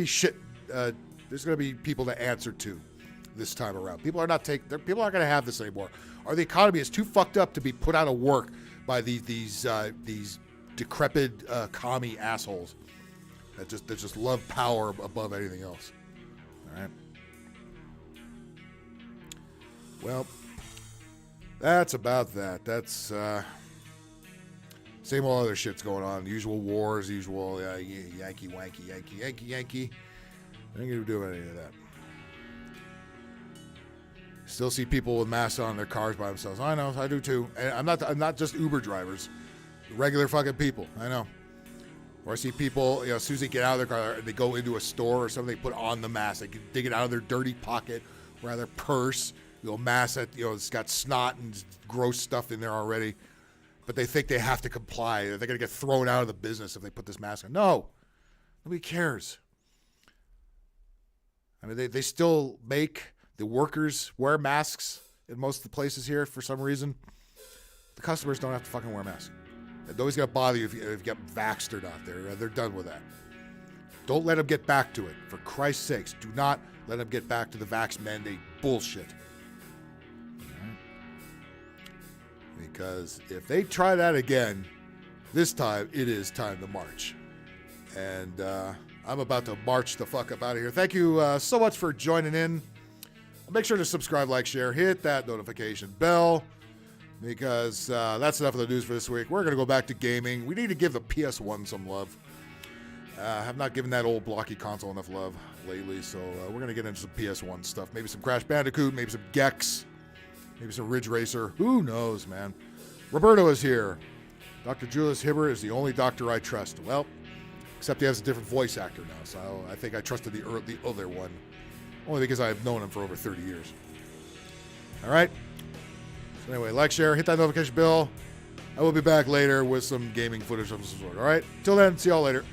shit. There's gonna be people to answer to this time around. People aren't gonna have this anymore. Or the economy is too fucked up to be put out of work by these decrepit commie assholes that just love power above anything else. All right. Well, that's about that. That's same old other shit's going on. Usual wars, usual Yankee, wanky, Yankee. I ain't gonna do any of that. Still see people with masks on in their cars by themselves. I know, I do too. And I'm not just Uber drivers, regular fucking people. I know. Or I see people, as soon as they get out of their car, they go into a store or something, they put on the mask. They can dig it out of their dirty pocket or out of their purse. Mask that, it's got snot and gross stuff in there already. But they think they have to comply. They're going to get thrown out of the business if they put this mask on. No. Nobody cares. I mean, they still make the workers wear masks in most of the places here for some reason. The customers don't have to fucking wear a mask. Nobody's going to bother you if you get vaxxed or not. They're done with that. Don't let them get back to it. For Christ's sakes, do not let them get back to the vax mandate bullshit. Right? Because if they try that again, this time it is time to march. And I'm about to march the fuck up out of here. Thank you so much for joining in. Make sure to subscribe, like, share, hit that notification bell. Because that's enough of the news for this week. We're going to go back to gaming. We need to give the PS1 some love. Have not given that old blocky console enough love lately, so we're going to get into some PS1 stuff. Maybe some Crash Bandicoot, maybe some Gex, maybe some Ridge Racer. Who knows, man? Roberto is here. Dr. Julius Hibber is the only doctor I trust. Well, except he has a different voice actor now, so I think I trusted the other one. Only because I've known him for over 30 years. All right? So anyway, like, share, hit that notification bell. I will be back later with some gaming footage of some sort. All right? Till then, see y'all later.